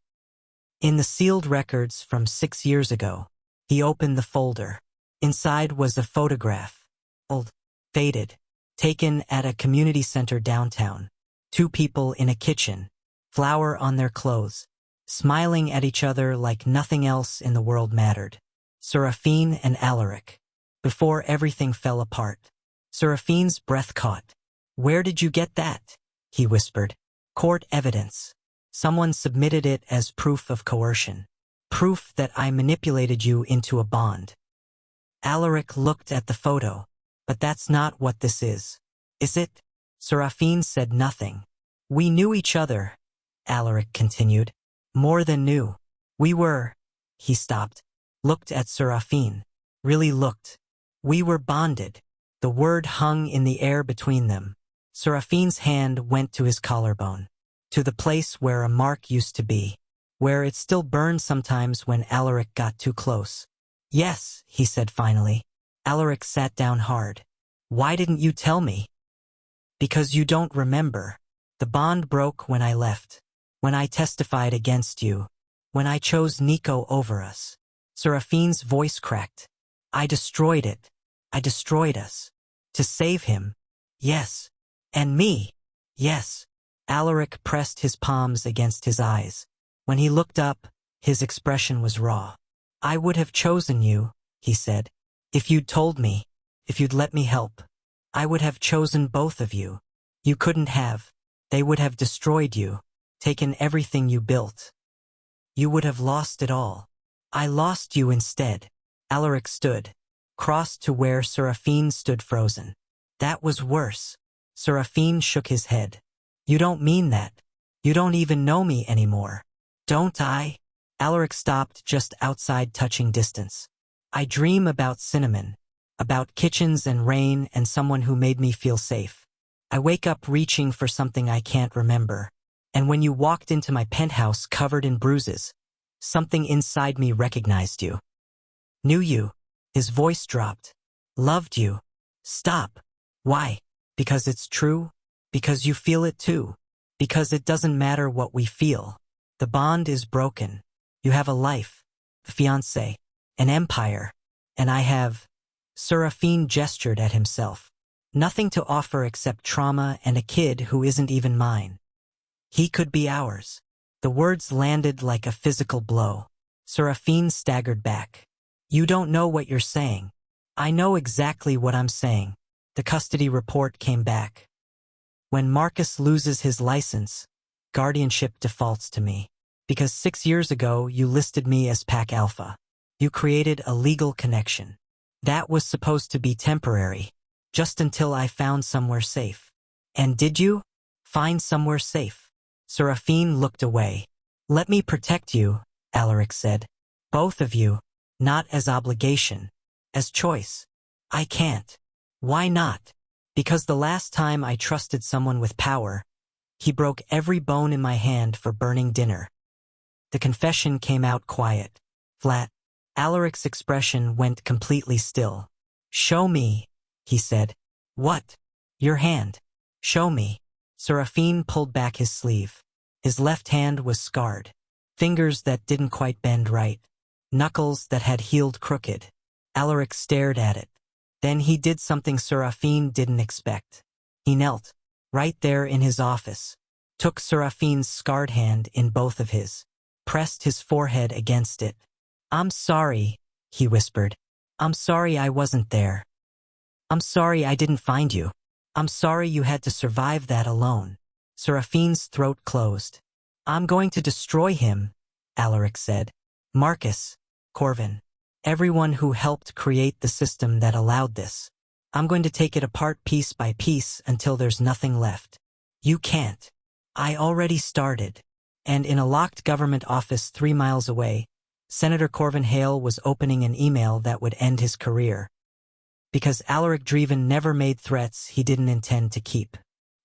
In the sealed records from 6 years ago. He opened the folder. Inside was a photograph, old, faded, taken at a community center downtown. 2 people in a kitchen, flour on their clothes, smiling at each other like nothing else in the world mattered. Seraphin and Alaric. Before everything fell apart. Seraphin's breath caught. "Where did you get that?" he whispered. "Court evidence. Someone submitted it as proof of coercion. Proof that I manipulated you into a bond." Alaric looked at the photo. "But that's not what this is it?" Seraphin said nothing. "We knew each other," Alaric continued. "More than knew. We were—" He stopped, looked at Seraphin, really looked. "We were bonded." The word hung in the air between them. Seraphin's hand went to his collarbone, to the place where a mark used to be, where it still burned sometimes when Alaric got too close. "Yes," he said finally. Alaric sat down hard. "Why didn't you tell me?" "Because you don't remember. The bond broke when I left. When I testified against you. When I chose Nico over us." Seraphin's voice cracked. "I destroyed it. I destroyed us. To save him. Yes. And me. Yes." Alaric pressed his palms against his eyes. When he looked up, his expression was raw. "I would have chosen you," he said. "If you'd told me, if you'd let me help. I would have chosen both of you. You couldn't have. They would have destroyed you, taken everything you built. You would have lost it all. I lost you instead." Alaric stood, crossed to where Seraphin stood frozen. "That was worse." Seraphin shook his head. "You don't mean that. You don't even know me anymore." "Don't I?" Alaric stopped just outside touching distance. "I dream about cinnamon, about kitchens and rain and someone who made me feel safe. I wake up reaching for something I can't remember. And when you walked into my penthouse covered in bruises, Something inside me recognized you. Knew you. His voice dropped. Loved you. Stop. Why? Because it's true? Because you feel it too? Because it doesn't matter what we feel. The bond is broken. You have a life, a fiancé, an empire, and I have... Seraphin gestured at himself. Nothing to offer except trauma and a kid who isn't even mine. He could be ours. The words landed like a physical blow. Seraphin staggered back. You don't know what you're saying. I know exactly what I'm saying. The custody report came back. When Marcus loses his license, guardianship defaults to me. Because 6 years ago, you listed me as Pack Alpha. You created a legal connection. That was supposed to be temporary, just until I found somewhere safe. And did you? Find somewhere safe? Seraphin looked away. Let me protect you, Alaric said. Both of you, not as obligation, as choice. I can't. Why not? Because the last time I trusted someone with power, he broke every bone in my hand for burning dinner. The confession came out quiet, flat. Alaric's expression went completely still. Show me, he said. What? Your hand. Show me. Seraphin pulled back his sleeve. His left hand was scarred. Fingers that didn't quite bend right. Knuckles that had healed crooked. Alaric stared at it. Then he did something Seraphin didn't expect. He knelt, right there in his office, took Seraphin's scarred hand in both of his, pressed his forehead against it. I'm sorry, he whispered. I'm sorry I wasn't there. I'm sorry I didn't find you. I'm sorry you had to survive that alone. Seraphin's throat closed. I'm going to destroy him, Alaric said. Marcus, Corvin, everyone who helped create the system that allowed this. I'm going to take it apart piece by piece until there's nothing left. You can't. I already started. And in a locked government office 3 miles away, Senator Corvin Hale was opening an email that would end his career. Because Alaric Draeven never made threats he didn't intend to keep.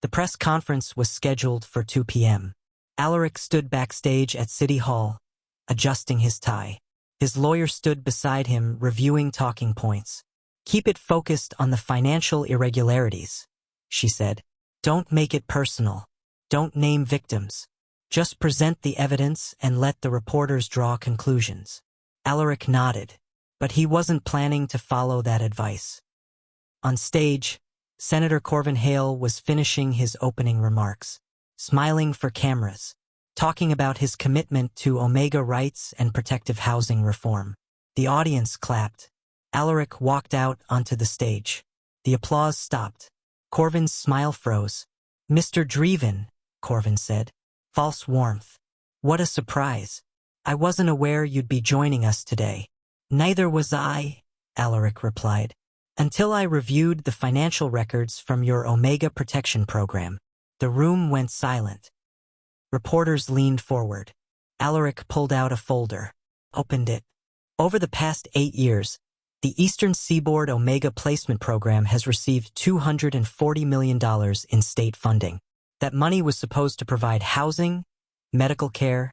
The press conference was scheduled for 2 p.m. Alaric stood backstage at City Hall, adjusting his tie. His lawyer stood beside him, reviewing talking points. Keep it focused on the financial irregularities, she said. Don't make it personal. Don't name victims. Just present the evidence and let the reporters draw conclusions. Alaric nodded, but he wasn't planning to follow that advice. On stage, Senator Corvin Hale was finishing his opening remarks, smiling for cameras, talking about his commitment to Omega rights and protective housing reform. The audience clapped. Alaric walked out onto the stage. The applause stopped. Corvin's smile froze. Mr. Draeven, Corvin said. False warmth. What a surprise. I wasn't aware you'd be joining us today. Neither was I, Alaric replied, until I reviewed the financial records from your Omega protection program. The room went silent. Reporters leaned forward. Alaric pulled out a folder, opened it. Over the past 8 years, the Eastern Seaboard Omega Placement Program has received $240 million in state funding. That money was supposed to provide housing, medical care,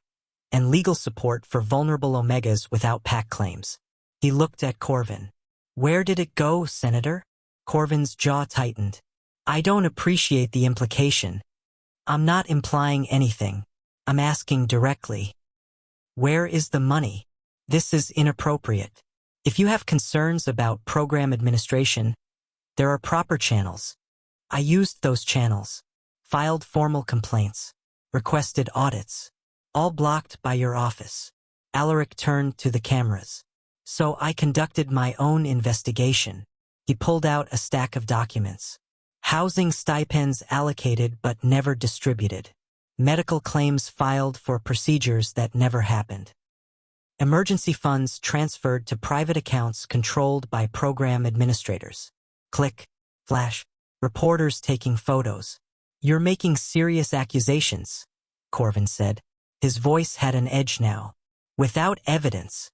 and legal support for vulnerable Omegas without PAC claims. He looked at Corvin. Where did it go, Senator? Corvin's jaw tightened. I don't appreciate the implication. I'm not implying anything. I'm asking directly. Where is the money? This is inappropriate. If you have concerns about program administration, there are proper channels. I used those channels, filed formal complaints, requested audits, all blocked by your office. Alaric turned to the cameras. So I conducted my own investigation. He pulled out a stack of documents. Housing stipends allocated but never distributed. Medical claims filed for procedures that never happened. Emergency funds transferred to private accounts controlled by program administrators. Click, flash, reporters taking photos. You're making serious accusations, Corvin said. His voice had an edge now. Without evidence.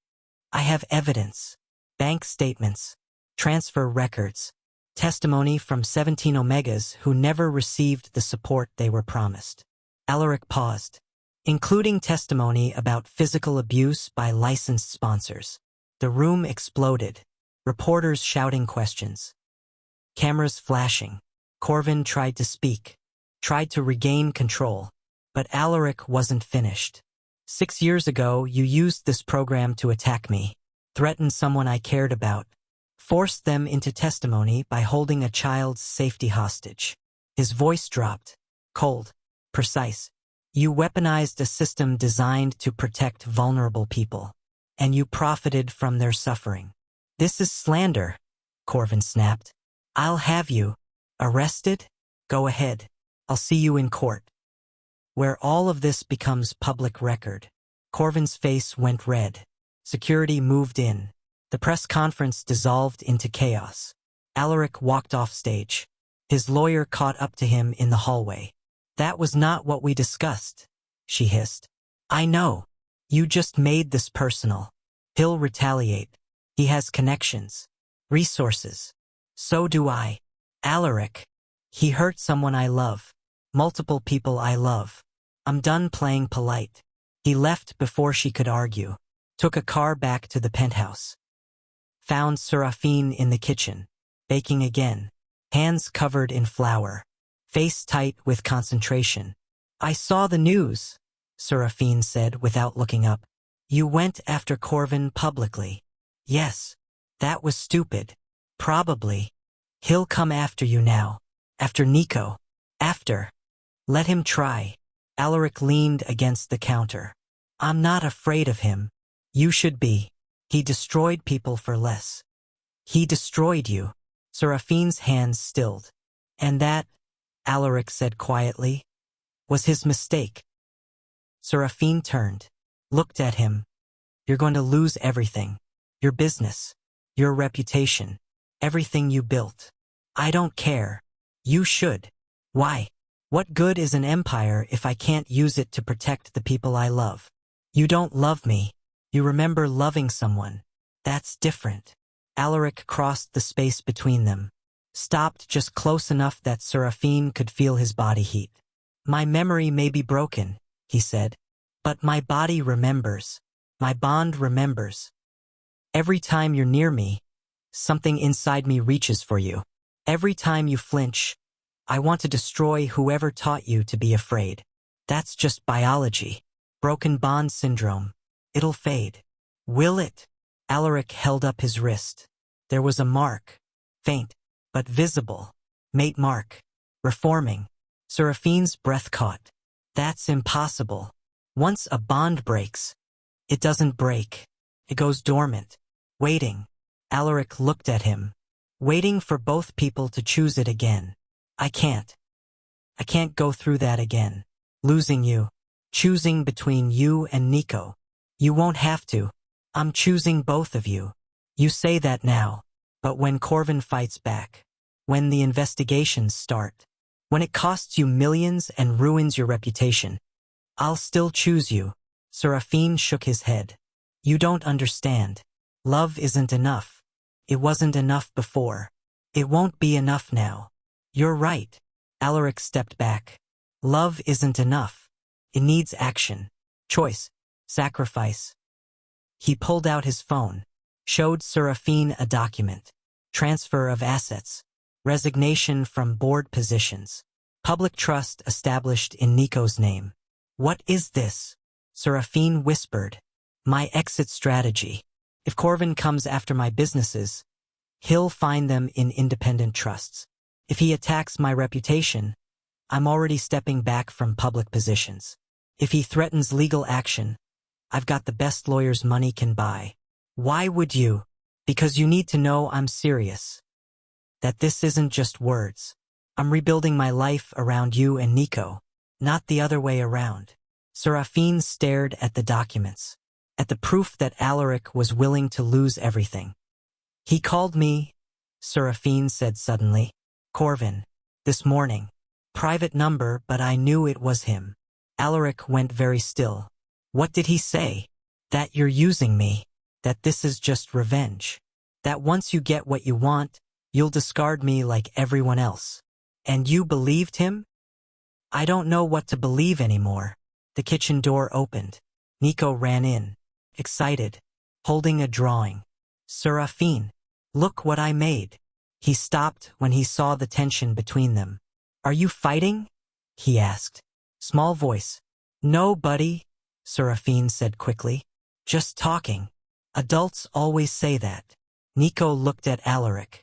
I have evidence. Bank statements, transfer records, testimony from 17 Omegas who never received the support they were promised. Alaric paused. including testimony about physical abuse by licensed sponsors. The room exploded, reporters shouting questions, cameras flashing. Corvin tried to speak, tried to regain control, but Alaric wasn't finished. 6 years ago, you used this program to attack me, threaten someone I cared about, forced them into testimony by holding a child's safety hostage. His voice dropped, cold, precise. You weaponized a system designed to protect vulnerable people, and you profited from their suffering. This is slander, Corvin snapped. I'll have you arrested? Go ahead. I'll see you in court, where all of this becomes public record. Corvin's face went red. Security moved in. The press conference dissolved into chaos. Alaric walked off stage. His lawyer caught up to him in the hallway. That was not what we discussed, she hissed. I know. You just made this personal. He'll retaliate. He has connections, resources. So do I. Alaric. He hurt someone I love. Multiple people I love. I'm done playing polite. He left before she could argue. Took a car back to the penthouse. Found Seraphin in the kitchen, baking again, hands covered in flour, face tight with concentration. I saw the news, Seraphin said without looking up. You went after Corvin publicly. Yes, that was stupid. Probably. He'll come after you now. After Nico. After. Let him try. Alaric leaned against the counter. I'm not afraid of him. You should be. He destroyed people for less. He destroyed you. Seraphin's hands stilled. And that, Alaric said quietly, was his mistake. Seraphin turned, looked at him. You're going to lose everything. Your business. Your reputation. Everything you built. I don't care. You should. Why? What good is an empire if I can't use it to protect the people I love? You don't love me. You remember loving someone. That's different. Alaric crossed the space between them. Stopped just close enough that Seraphin could feel his body heat. My memory may be broken, he said. But my body remembers. My bond remembers. Every time you're near me, something inside me reaches for you. Every time you flinch, I want to destroy whoever taught you to be afraid. That's just biology. Broken bond syndrome. It'll fade. Will it? Alaric held up his wrist. There was a mark. Faint, but visible. Mate mark. Reforming. Seraphin's breath caught. That's impossible. Once a bond breaks, it doesn't break. It goes dormant. Waiting. Alaric looked at him. Waiting for both people to choose it again. I can't. I can't go through that again. Losing you. Choosing between you and Nico. You won't have to. I'm choosing both of you. You say that now. But when Corvin fights back, when the investigations start, when it costs you millions and ruins your reputation, I'll still choose you. Seraphin shook his head. You don't understand. Love isn't enough. It wasn't enough before. It won't be enough now. You're right. Alaric stepped back. Love isn't enough. It needs action. Choice. Sacrifice. He pulled out his phone, showed Seraphin a document. Transfer of assets. Resignation from board positions. Public trust established in Nico's name. What is this? Seraphin whispered. My exit strategy. If Corvin comes after my businesses, he'll find them in independent trusts. If he attacks my reputation, I'm already stepping back from public positions. If he threatens legal action, I've got the best lawyers money can buy. Why would you? Because you need to know I'm serious. That this isn't just words. I'm rebuilding my life around you and Nico, not the other way around. Seraphin stared at the documents, at the proof that Alaric was willing to lose everything. He called me, Seraphin said suddenly. Corvin. This morning. Private number, but I knew it was him. Alaric went very still. What did he say? That you're using me. That this is just revenge. That once you get what you want, you'll discard me like everyone else. And you believed him? I don't know what to believe anymore. The kitchen door opened. Nico ran in, excited, holding a drawing. Seraphin, look what I made. He stopped when he saw the tension between them. Are you fighting? He asked. Small voice. No, buddy, Seraphin said quickly. Just talking. Adults always say that. Nico looked at Alaric.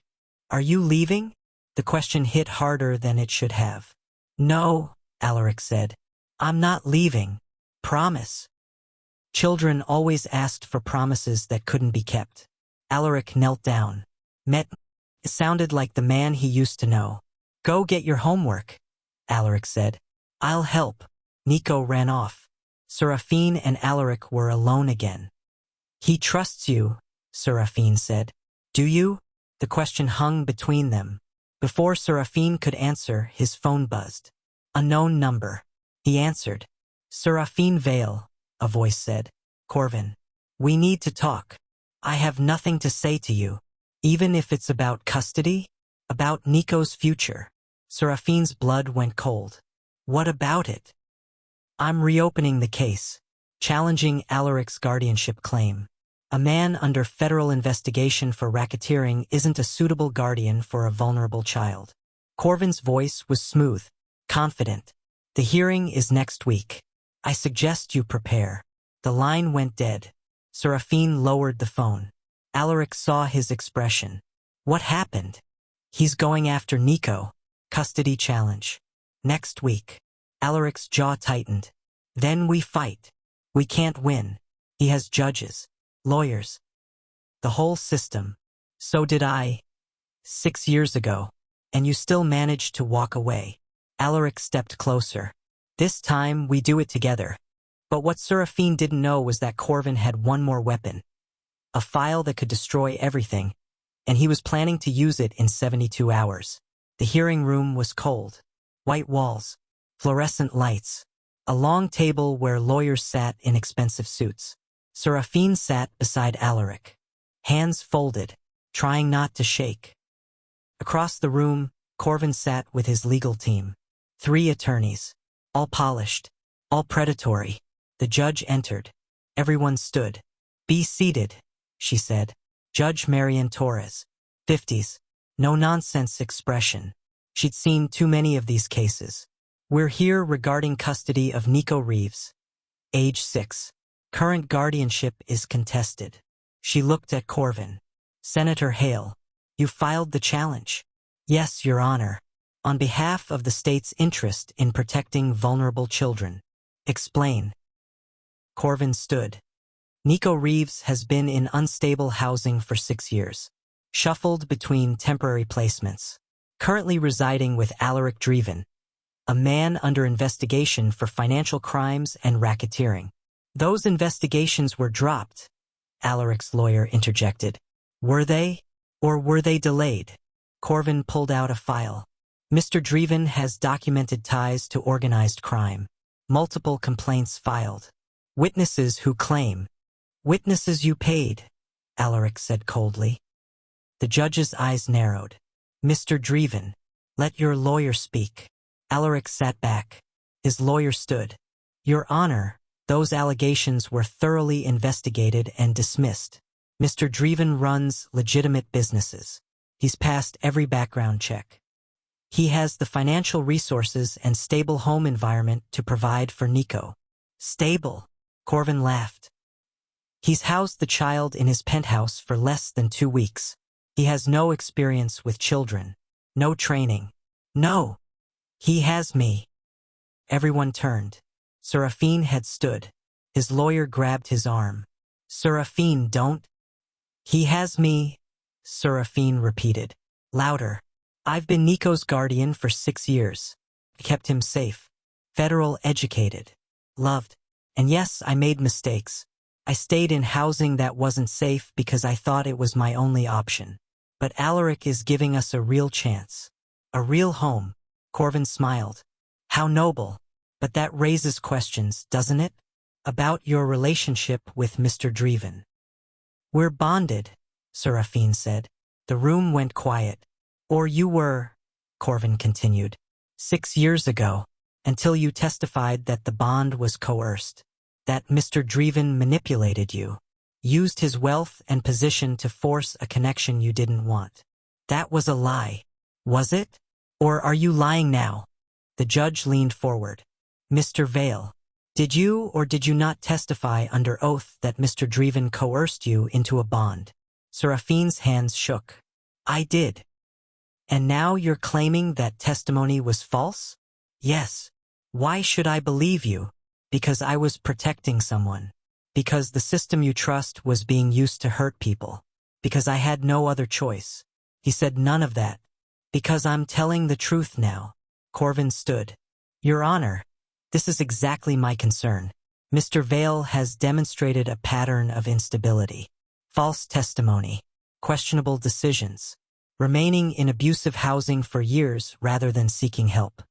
Are you leaving? The question hit harder than it should have. No, Alaric said. I'm not leaving. Promise. Children always asked for promises that couldn't be kept. Alaric knelt down. It sounded like the man he used to know. Go get your homework, Alaric said. I'll help. Nico ran off. Seraphin and Alaric were alone again. He trusts you, Seraphin said. Do you? The question hung between them. Before Seraphin could answer, his phone buzzed. Unknown number. He answered. Seraphin Vale, a voice said. Corvin. We need to talk. I have nothing to say to you. Even if it's about custody? About Nico's future. Seraphin's blood went cold. What about it? I'm reopening the case, challenging Alaric's guardianship claim. A man under federal investigation for racketeering isn't a suitable guardian for a vulnerable child. Corvin's voice was smooth, confident. The hearing is next week. I suggest you prepare. The line went dead. Seraphin lowered the phone. Alaric saw his expression. What happened? He's going after Nico. Custody challenge. Next week. Alaric's jaw tightened. Then we fight. We can't win. He has judges, lawyers. The whole system. So did I. 6 years ago. And you still managed to walk away. Alaric stepped closer. This time we do it together. But what Seraphin didn't know was that Corvin had one more weapon. A file that could destroy everything. And he was planning to use it in 72 hours. The hearing room was cold. White walls. Fluorescent lights. A long table where lawyers sat in expensive suits. Seraphin sat beside Alaric. Hands folded, trying not to shake. Across the room, Corvin sat with his legal team. 3 attorneys. All polished. All predatory. The judge entered. Everyone stood. Be seated, she said. Judge Marian Torres. 50s. No-nonsense expression. She'd seen too many of these cases. We're here regarding custody of Nico Reeves. Age 6. Current guardianship is contested. She looked at Corvin. Senator Hale. You filed the challenge. Yes, Your Honor. On behalf of the state's interest in protecting vulnerable children. Explain. Corvin stood. Nico Reeves has been in unstable housing for 6 years. Shuffled between temporary placements. Currently residing with Alaric Draeven, a man under investigation for financial crimes and racketeering. Those investigations were dropped, Alaric's lawyer interjected. Were they? Or were they delayed? Corvin pulled out a file. Mr. Draeven has documented ties to organized crime. Multiple complaints filed. Witnesses who claim. Witnesses you paid, Alaric said coldly. The judge's eyes narrowed. Mr. Draeven, let your lawyer speak. Alaric sat back. His lawyer stood. Your Honor, those allegations were thoroughly investigated and dismissed. Mr. Draeven runs legitimate businesses. He's passed every background check. He has the financial resources and stable home environment to provide for Nico. Stable, Corvin laughed. He's housed the child in his penthouse for less than 2 weeks. He has no experience with children. No training. No. He has me. Everyone turned. Seraphin had stood. His lawyer grabbed his arm. Seraphin, don't. He has me, Seraphin repeated. Louder. I've been Nico's guardian for 6 years. I kept him safe. Federal educated. Loved. And yes, I made mistakes. I stayed in housing that wasn't safe because I thought it was my only option. But Alaric is giving us a real chance. A real home. Corvin smiled. How noble. But that raises questions, doesn't it? About your relationship with Mr. Draeven. We're bonded, Seraphin said. The room went quiet. Or you were, Corvin continued. 6 years ago. until you testified that the bond was coerced, that Mr. Draeven manipulated you, used his wealth and position to force a connection you didn't want. That was a lie, was it? Or are you lying now? The judge leaned forward. Mr. Vale, did you or did you not testify under oath that Mr. Draeven coerced you into a bond? Seraphin's hands shook. I did. And now you're claiming that testimony was false? Yes. Why should I believe you? Because I was protecting someone. Because the system you trust was being used to hurt people. Because I had no other choice. He said none of that. Because I'm telling the truth now. Corvin stood. Your Honor, this is exactly my concern. Mr. Vale has demonstrated a pattern of instability. False testimony. Questionable decisions. Remaining in abusive housing for years rather than seeking help.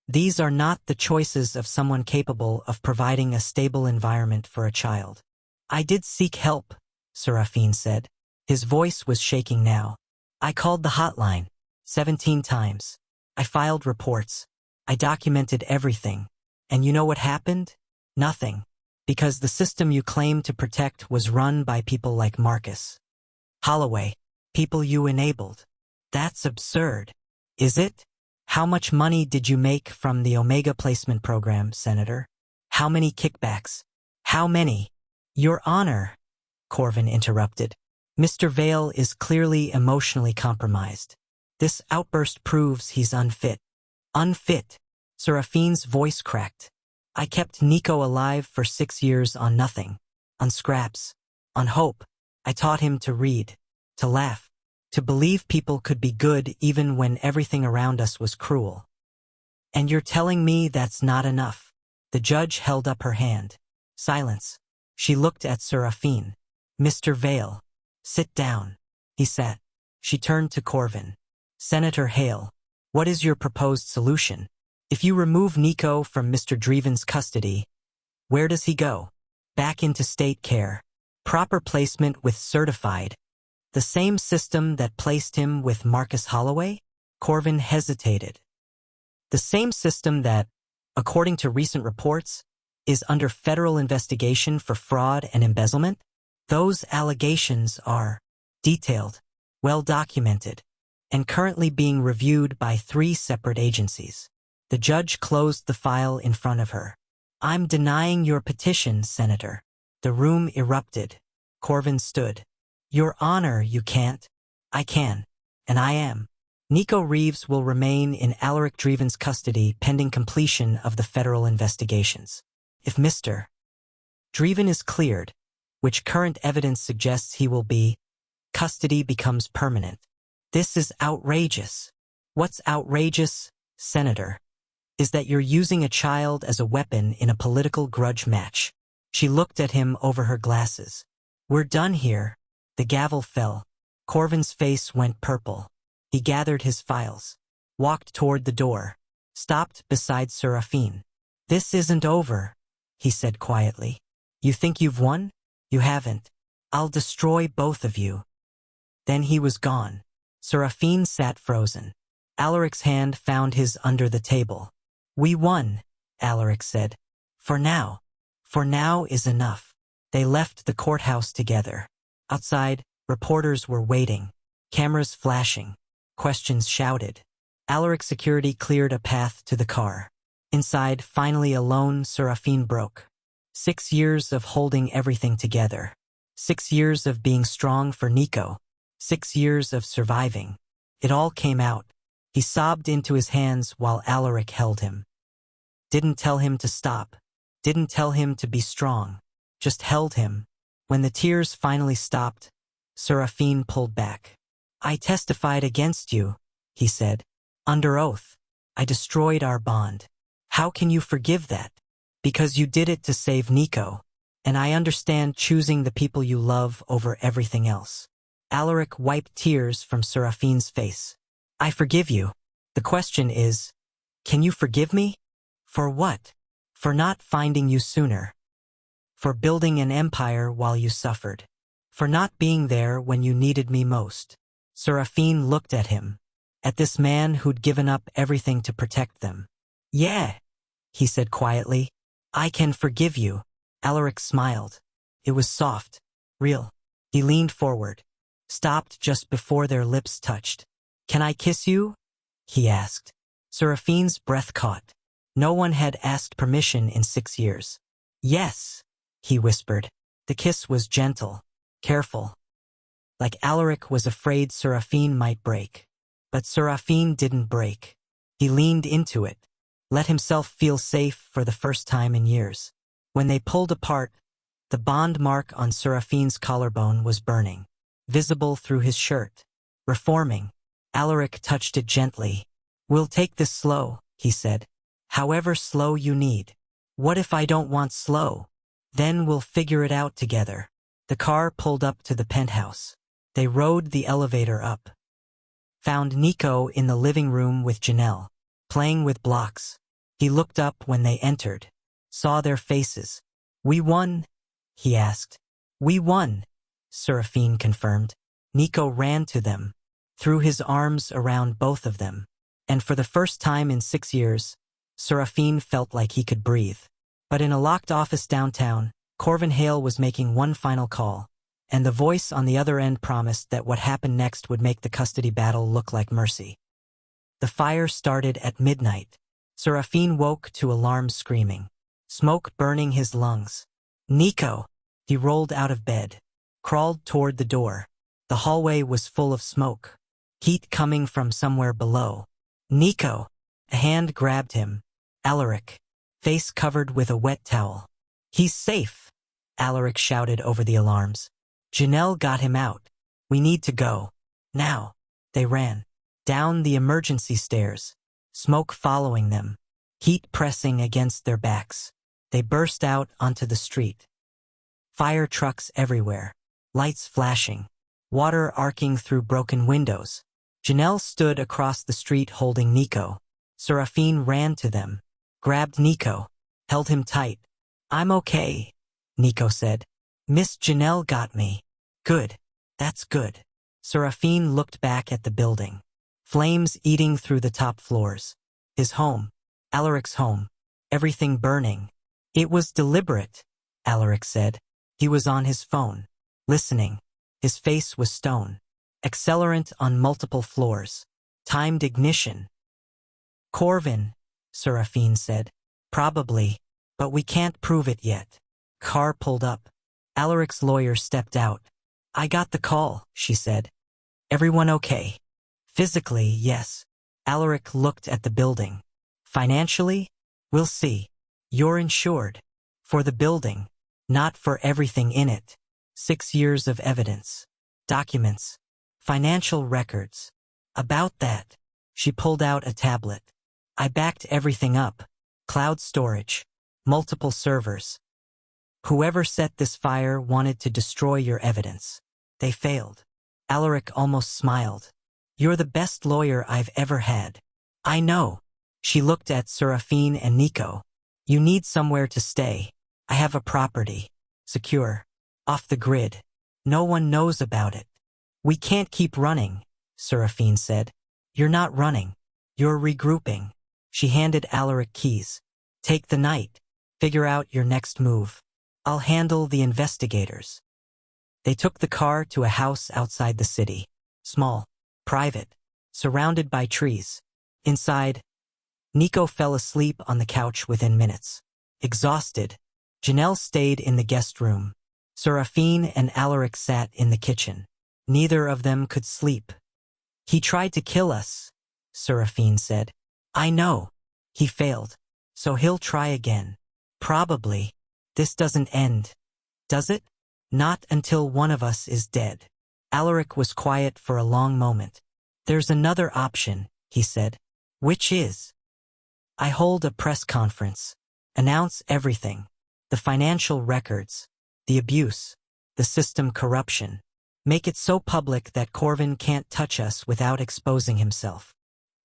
These are not the choices of someone capable of providing a stable environment for a child. I did seek help, Seraphin said. His voice was shaking now. I called the hotline 17 times. I filed reports. I documented everything. And you know what happened? Nothing. Because the system you claim to protect was run by people like Marcus Holloway, people you enabled. That's absurd. Is it? How much money did you make from the Omega placement program, Senator? How many kickbacks? How many? Your Honor, Corvin interrupted. Mr. Vale is clearly emotionally compromised. This outburst proves he's unfit. Unfit. Seraphin's voice cracked. I kept Nico alive for 6 years on nothing. On scraps. On hope. I taught him to read. To laugh. To believe people could be good even when everything around us was cruel. And you're telling me that's not enough? The judge held up her hand. Silence. She looked at Seraphin. Mr. Vale. Sit down. He sat. She turned to Corvin. Senator Hale, what is your proposed solution? If you remove Nico from Mr. Draeven's custody, where does he go? Back into state care. Proper placement with certified. The same system that placed him with Marcus Holloway? Corvin hesitated. The same system that, according to recent reports, is under federal investigation for fraud and embezzlement? Those allegations are detailed, well documented, and currently being reviewed by 3 separate agencies. The judge closed the file in front of her. I'm denying your petition, Senator. The room erupted. Corvin stood. Your Honor, you can't. I can. And I am. Nico Reeves will remain in Alaric Draeven's custody pending completion of the federal investigations. If Mr. Draeven is cleared, which current evidence suggests he will be, custody becomes permanent. This is outrageous. What's outrageous, Senator, is that you're using a child as a weapon in a political grudge match. She looked at him over her glasses. We're done here. The gavel fell. Corvin's face went purple. He gathered his files, walked toward the door, stopped beside Seraphin. This isn't over, he said quietly. You think you've won? You haven't. I'll destroy both of you. Then he was gone. Seraphin sat frozen. Alaric's hand found his under the table. We won, Alaric said. For now. For now is enough. They left the courthouse together. Outside, reporters were waiting, cameras flashing, questions shouted. Alaric's security cleared a path to the car. Inside, finally alone, Seraphin broke. 6 years of holding everything together. 6 years of being strong for Nico. 6 years of surviving. It all came out. He sobbed into his hands while Alaric held him. Didn't tell him to stop. Didn't tell him to be strong. Just held him. When the tears finally stopped, Seraphin pulled back. I testified against you, he said. Under oath. I destroyed our bond. How can you forgive that? Because you did it to save Nico. And I understand choosing the people you love over everything else. Alaric wiped tears from Seraphin's face. I forgive you. The question is, can you forgive me? For what? For not finding you sooner. For building an empire while you suffered. For not being there when you needed me most. Seraphin looked at him. At this man who'd given up everything to protect them. Yeah, he said quietly. I can forgive you. Alaric smiled. It was soft, real. He leaned forward, stopped just before their lips touched. Can I kiss you? He asked. Seraphine's breath caught. No one had asked permission in 6 years. Yes, he whispered. The kiss was gentle, careful. Like Alaric was afraid Seraphin might break. But Seraphin didn't break. He leaned into it, let himself feel safe for the first time in years. When they pulled apart, the bond mark on Seraphin's collarbone was burning, visible through his shirt. Reforming. Alaric touched it gently. We'll take this slow, he said. However slow you need. What if I don't want slow? Then we'll figure it out together. The car pulled up to the penthouse. They rode the elevator up. Found Nico in the living room with Janelle, playing with blocks. He looked up when they entered, saw their faces. We won? He asked. We won, Seraphin confirmed. Nico ran to them, threw his arms around both of them. And for the first time in 6 years, Seraphin felt like he could breathe. But in a locked office downtown, Corvin Hale was making one final call, and the voice on the other end promised that what happened next would make the custody battle look like mercy. The fire started at midnight. Seraphin woke to alarms screaming, smoke burning his lungs. Nico! He rolled out of bed, crawled toward the door. The hallway was full of smoke, heat coming from somewhere below. Nico! A hand grabbed him. Alaric, face covered with a wet towel. He's safe, Alaric shouted over the alarms. Janelle got him out. We need to go. Now. They ran. Down the emergency stairs, smoke following them, heat pressing against their backs. They burst out onto the street. Fire trucks everywhere, lights flashing, water arcing through broken windows. Janelle stood across the street holding Nico. Seraphin ran to them, grabbed Nico, held him tight. I'm okay, Nico said. Miss Janelle got me. Good. That's good. Seraphin looked back at the building. Flames eating through the top floors. His home. Alaric's home. Everything burning. It was deliberate, Alaric said. He was on his phone, listening. His face was stone. Accelerant on multiple floors. Timed ignition. Corvin, Seraphin said. Probably, but we can't prove it yet. Car pulled up. Alaric's lawyer stepped out. I got the call, she said. Everyone okay? Physically, yes. Alaric looked at the building. Financially? We'll see. You're insured. For the building, not for everything in it. 6 years of evidence. Documents. Financial records. About that. She pulled out a tablet. I backed everything up. Cloud storage. Multiple servers. Whoever set this fire wanted to destroy your evidence. They failed. Alaric almost smiled. You're the best lawyer I've ever had. I know. She looked at Seraphin and Nico. You need somewhere to stay. I have a property. Secure. Off the grid. No one knows about it. We can't keep running, Seraphin said. You're not running. You're regrouping. She handed Alaric keys. Take the night. Figure out your next move. I'll handle the investigators. They took the car to a house outside the city. Small, private, surrounded by trees. Inside, Nico fell asleep on the couch within minutes. Exhausted, Janelle stayed in the guest room. Seraphin and Alaric sat in the kitchen. Neither of them could sleep. He tried to kill us, Seraphin said. I know. He failed. So he'll try again. Probably. This doesn't end. Does it? Not until one of us is dead. Alaric was quiet for a long moment. There's another option, he said. Which is? I hold a press conference. Announce everything. The financial records. The abuse. The system corruption. Make it so public that Corvin can't touch us without exposing himself.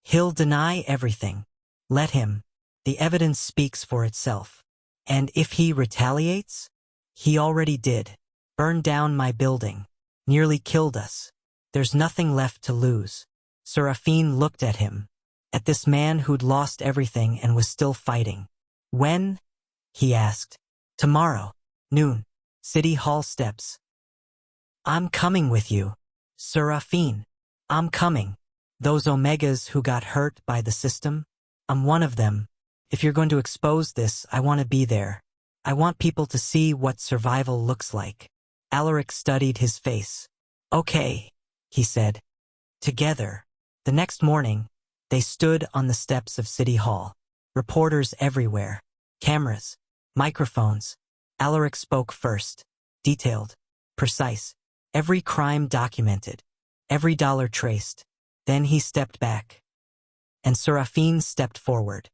He'll deny everything. Let him. The evidence speaks for itself. And if he retaliates? He already did. Burned down my building. Nearly killed us. There's nothing left to lose. Seraphin looked at him. At this man who'd lost everything and was still fighting. When? He asked. Tomorrow. Noon. City Hall steps. I'm coming with you. Seraphin. I'm coming. Those Omegas who got hurt by the system? I'm one of them. If you're going to expose this, I want to be there. I want people to see what survival looks like. Alaric studied his face. Okay, he said. Together. The next morning, they stood on the steps of City Hall. Reporters everywhere. Cameras. Microphones. Alaric spoke first. Detailed. Precise. Every crime documented. Every dollar traced. Then he stepped back. And Seraphin stepped forward.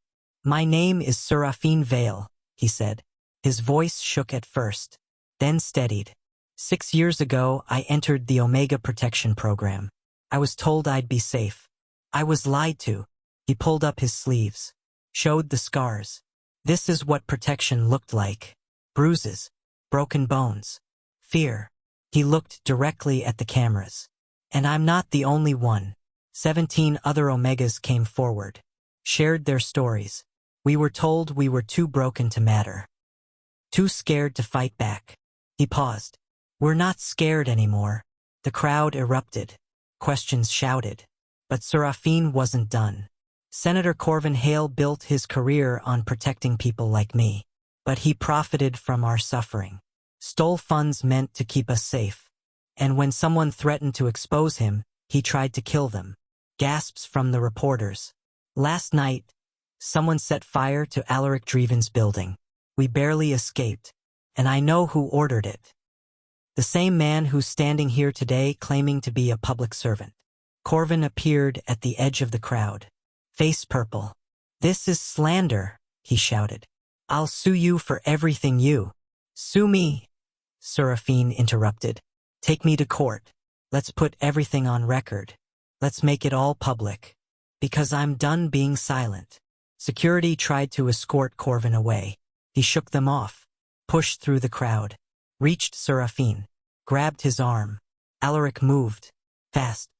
My name is Seraphin Vale, he said. His voice shook at first, then steadied. 6 years ago, I entered the Omega Protection Program. I was told I'd be safe. I was lied to. He pulled up his sleeves, showed the scars. This is what protection looked like. Bruises, broken bones, fear. He looked directly at the cameras. And I'm not the only one. 17 other Omegas came forward, shared their stories. We were told we were too broken to matter. Too scared to fight back. He paused. We're not scared anymore. The crowd erupted. Questions shouted. But Seraphin wasn't done. Senator Corvin Hale built his career on protecting people like me. But he profited from our suffering. Stole funds meant to keep us safe. And when someone threatened to expose him, he tried to kill them. Gasps from the reporters. Last night, someone set fire to Alaric Draeven's building. We barely escaped. And I know who ordered it. The same man who's standing here today claiming to be a public servant. Corvin appeared at the edge of the crowd. Face purple. This is slander, he shouted. I'll sue you for everything you. Sue me. Seraphin interrupted. Take me to court. Let's put everything on record. Let's make it all public. Because I'm done being silent. Security tried to escort Corvin away. He shook them off, pushed through the crowd, reached Seraphin, grabbed his arm. Alaric moved, fast,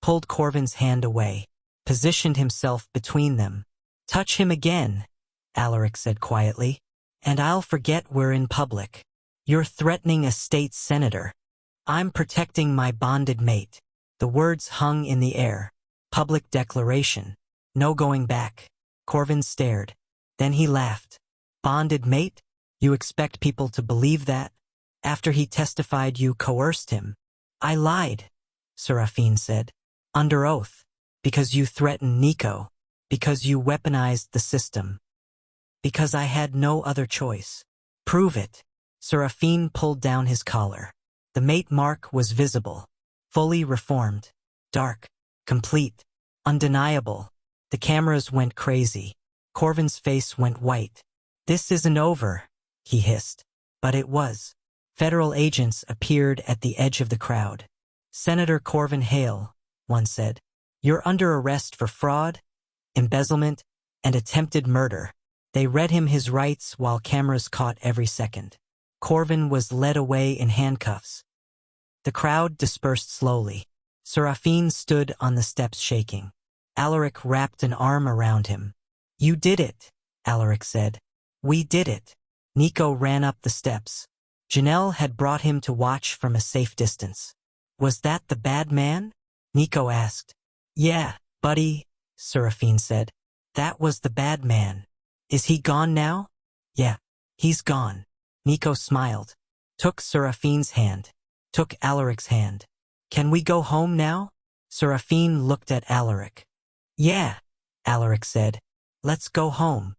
pulled Corvin's hand away, positioned himself between them. Touch him again, Alaric said quietly, and I'll forget we're in public. You're threatening a state senator. I'm protecting my bonded mate. The words hung in the air. Public declaration. No going back. Corvin stared. Then he laughed. Bonded mate? You expect people to believe that? After he testified you coerced him. I lied, Seraphin said. Under oath. Because you threatened Nico. Because you weaponized the system. Because I had no other choice. Prove it. Seraphin pulled down his collar. The mate mark was visible. Fully reformed. Dark. Complete. Undeniable. The cameras went crazy. Corvin's face went white. This isn't over, he hissed. But it was. Federal agents appeared at the edge of the crowd. Senator Corvin Hale, one said. You're under arrest for fraud, embezzlement, and attempted murder. They read him his rights while cameras caught every second. Corvin was led away in handcuffs. The crowd dispersed slowly. Seraphin stood on the steps shaking. Alaric wrapped an arm around him. You did it, Alaric said. We did it. Nico ran up the steps. Janelle had brought him to watch from a safe distance. Was that the bad man? Nico asked. Yeah, buddy, Seraphin said. That was the bad man. Is he gone now? Yeah, he's gone. Nico smiled. Took Seraphin's hand. Took Alaric's hand. Can we go home now? Seraphin looked at Alaric. Yeah, Alaric said. Let's go home.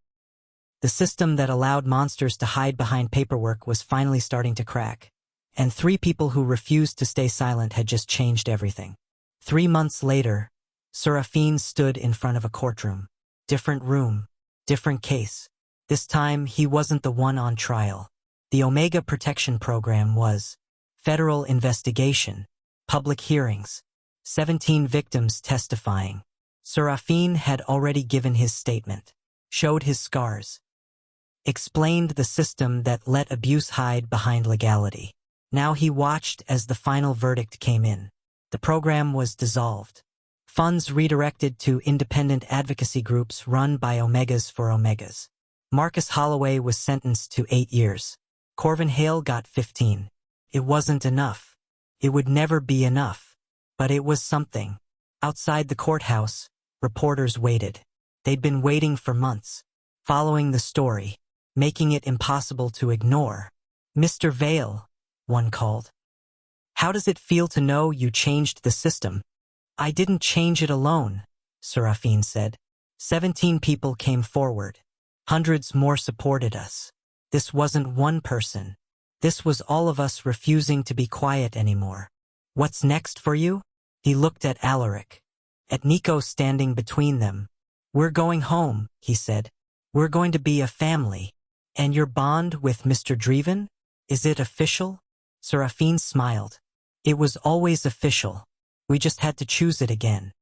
The system that allowed monsters to hide behind paperwork was finally starting to crack. And 3 people who refused to stay silent had just changed everything. 3 months later, Seraphin stood in front of a courtroom. Different room, different case. This time, he wasn't the one on trial. The Omega Protection Program was. Federal investigation. Public hearings. 17 victims testifying. Seraphin had already given his statement. Showed his scars. Explained the system that let abuse hide behind legality. Now he watched as the final verdict came in. The program was dissolved. Funds redirected to independent advocacy groups run by Omegas for Omegas. Marcus Holloway was sentenced to 8 years. Corvin Hale got 15. It wasn't enough. It would never be enough. But it was something. Outside the courthouse, reporters waited. They'd been waiting for months, following the story, making it impossible to ignore. "Mr. Vale," one called. "How does it feel to know you changed the system?" "I didn't change it alone," Seraphin said. 17 people came forward. Hundreds more supported us. This wasn't one person. This was all of us refusing to be quiet anymore. "What's next for you?" He looked at Alaric, at Nico standing between them. "We're going home," he said. "We're going to be a family." "And your bond with Mr. Draeven? Is it official?" Seraphin smiled. "It was always official. We just had to choose it again."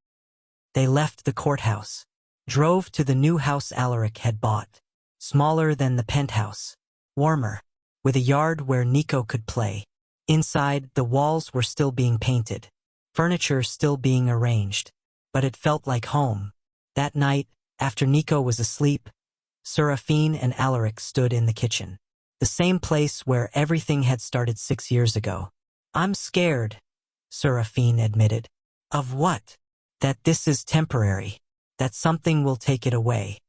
They left the courthouse, drove to the new house Alaric had bought, smaller than the penthouse, warmer, with a yard where Nico could play. Inside, the walls were still being painted, furniture still being arranged, but it felt like home. That night, after Nico was asleep, Seraphin and Alaric stood in the kitchen, the same place where everything had started 6 years ago. "I'm scared," Seraphin admitted. "Of what?" "That this is temporary, that something will take it away.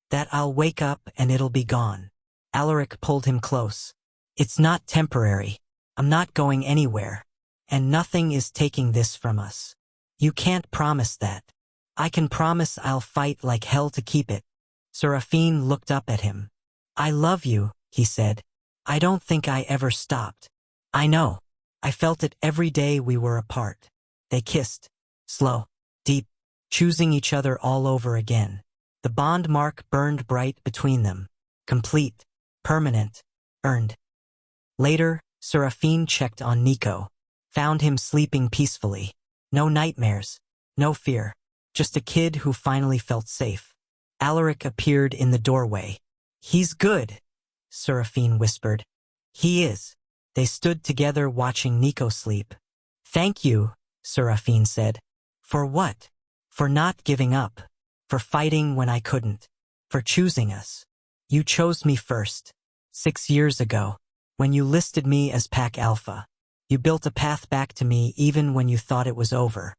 That I'll wake up and it'll be gone." Alaric pulled him close. "It's not temporary. I'm not going anywhere. And nothing is taking this from us. You can't promise that." "I can promise I'll fight like hell to keep it." Seraphin looked up at him. "I love you," he said. "I don't think I ever stopped." "I know. I felt it every day we were apart." They kissed, slow, deep, choosing each other all over again. The bond mark burned bright between them, complete, permanent, earned. Later, Seraphin checked on Nico, found him sleeping peacefully. No nightmares, no fear, just a kid who finally felt safe. Alaric appeared in the doorway. "He's good," Seraphin whispered. "He is." They stood together watching Nico sleep. "Thank you," Seraphin said. "For what?" "For not giving up. For fighting when I couldn't. For choosing us. You chose me first. 6 years ago, when you listed me as Pack Alpha. You built a path back to me even when you thought it was over."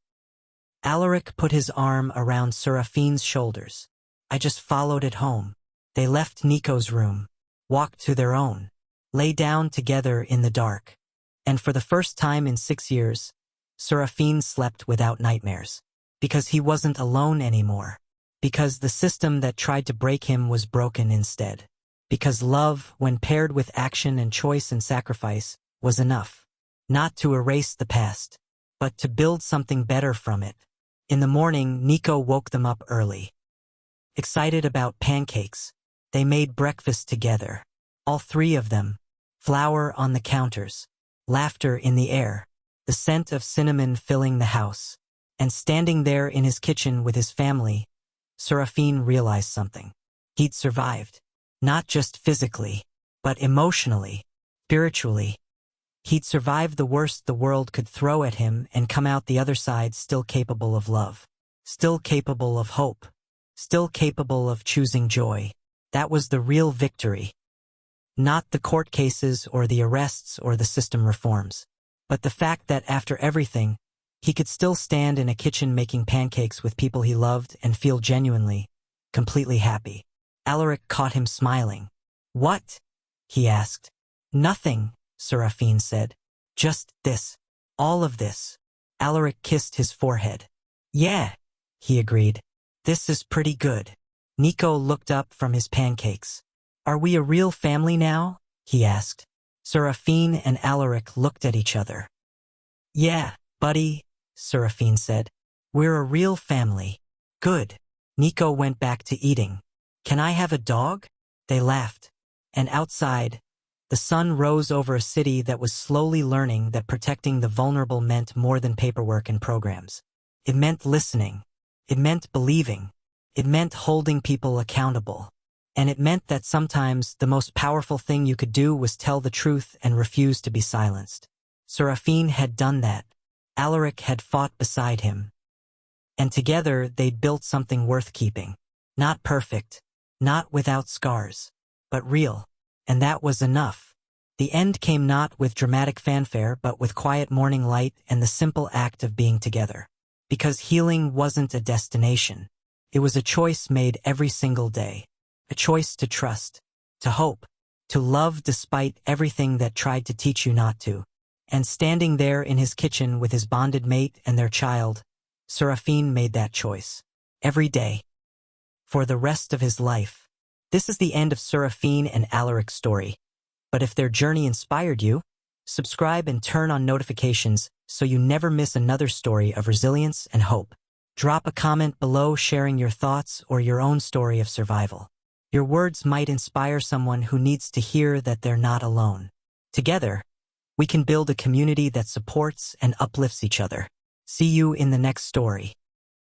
Alaric put his arm around Seraphin's shoulders. "I just followed it home." They left Nico's room, walked to their own, lay down together in the dark. And for the first time in 6 years, Seraphin slept without nightmares. Because he wasn't alone anymore. Because the system that tried to break him was broken instead. Because love, when paired with action and choice and sacrifice, was enough. Not to erase the past, but to build something better from it. In the morning, Nico woke them up early. Excited about pancakes, they made breakfast together. All 3 of them. Flour on the counters, laughter in the air, the scent of cinnamon filling the house. And standing there in his kitchen with his family, Seraphin realized something. He'd survived. Not just physically, but emotionally, spiritually. He'd survived the worst the world could throw at him and come out the other side still capable of love. Still capable of hope. Still capable of choosing joy. That was the real victory. Not the court cases or the arrests or the system reforms, but the fact that after everything, he could still stand in a kitchen making pancakes with people he loved and feel genuinely, completely happy. Alaric caught him smiling. "What?" he asked. "Nothing," Seraphin said. "Just this. All of this." Alaric kissed his forehead. "Yeah," he agreed. "This is pretty good." Nico looked up from his pancakes. "Are we a real family now?" he asked. Seraphin and Alaric looked at each other. "Yeah, buddy," Seraphin said. "We're a real family." "Good." Nico went back to eating. "Can I have a dog?" They laughed. And outside, the sun rose over a city that was slowly learning that protecting the vulnerable meant more than paperwork and programs. It meant listening. It meant believing. It meant holding people accountable. And it meant that sometimes the most powerful thing you could do was tell the truth and refuse to be silenced. Seraphin had done that. Alaric had fought beside him. And together they'd built something worth keeping. Not perfect, not without scars, but real, and that was enough. The end came not with dramatic fanfare, but with quiet morning light and the simple act of being together. Because healing wasn't a destination. It was a choice made every single day. A choice to trust, to hope, to love despite everything that tried to teach you not to. And standing there in his kitchen with his bonded mate and their child, Seraphin made that choice. Every day. For the rest of his life. This is the end of Seraphin and Alaric's story. But if their journey inspired you, subscribe and turn on notifications so you never miss another story of resilience and hope. Drop a comment below sharing your thoughts or your own story of survival. Your words might inspire someone who needs to hear that they're not alone. Together, we can build a community that supports and uplifts each other. See you in the next story.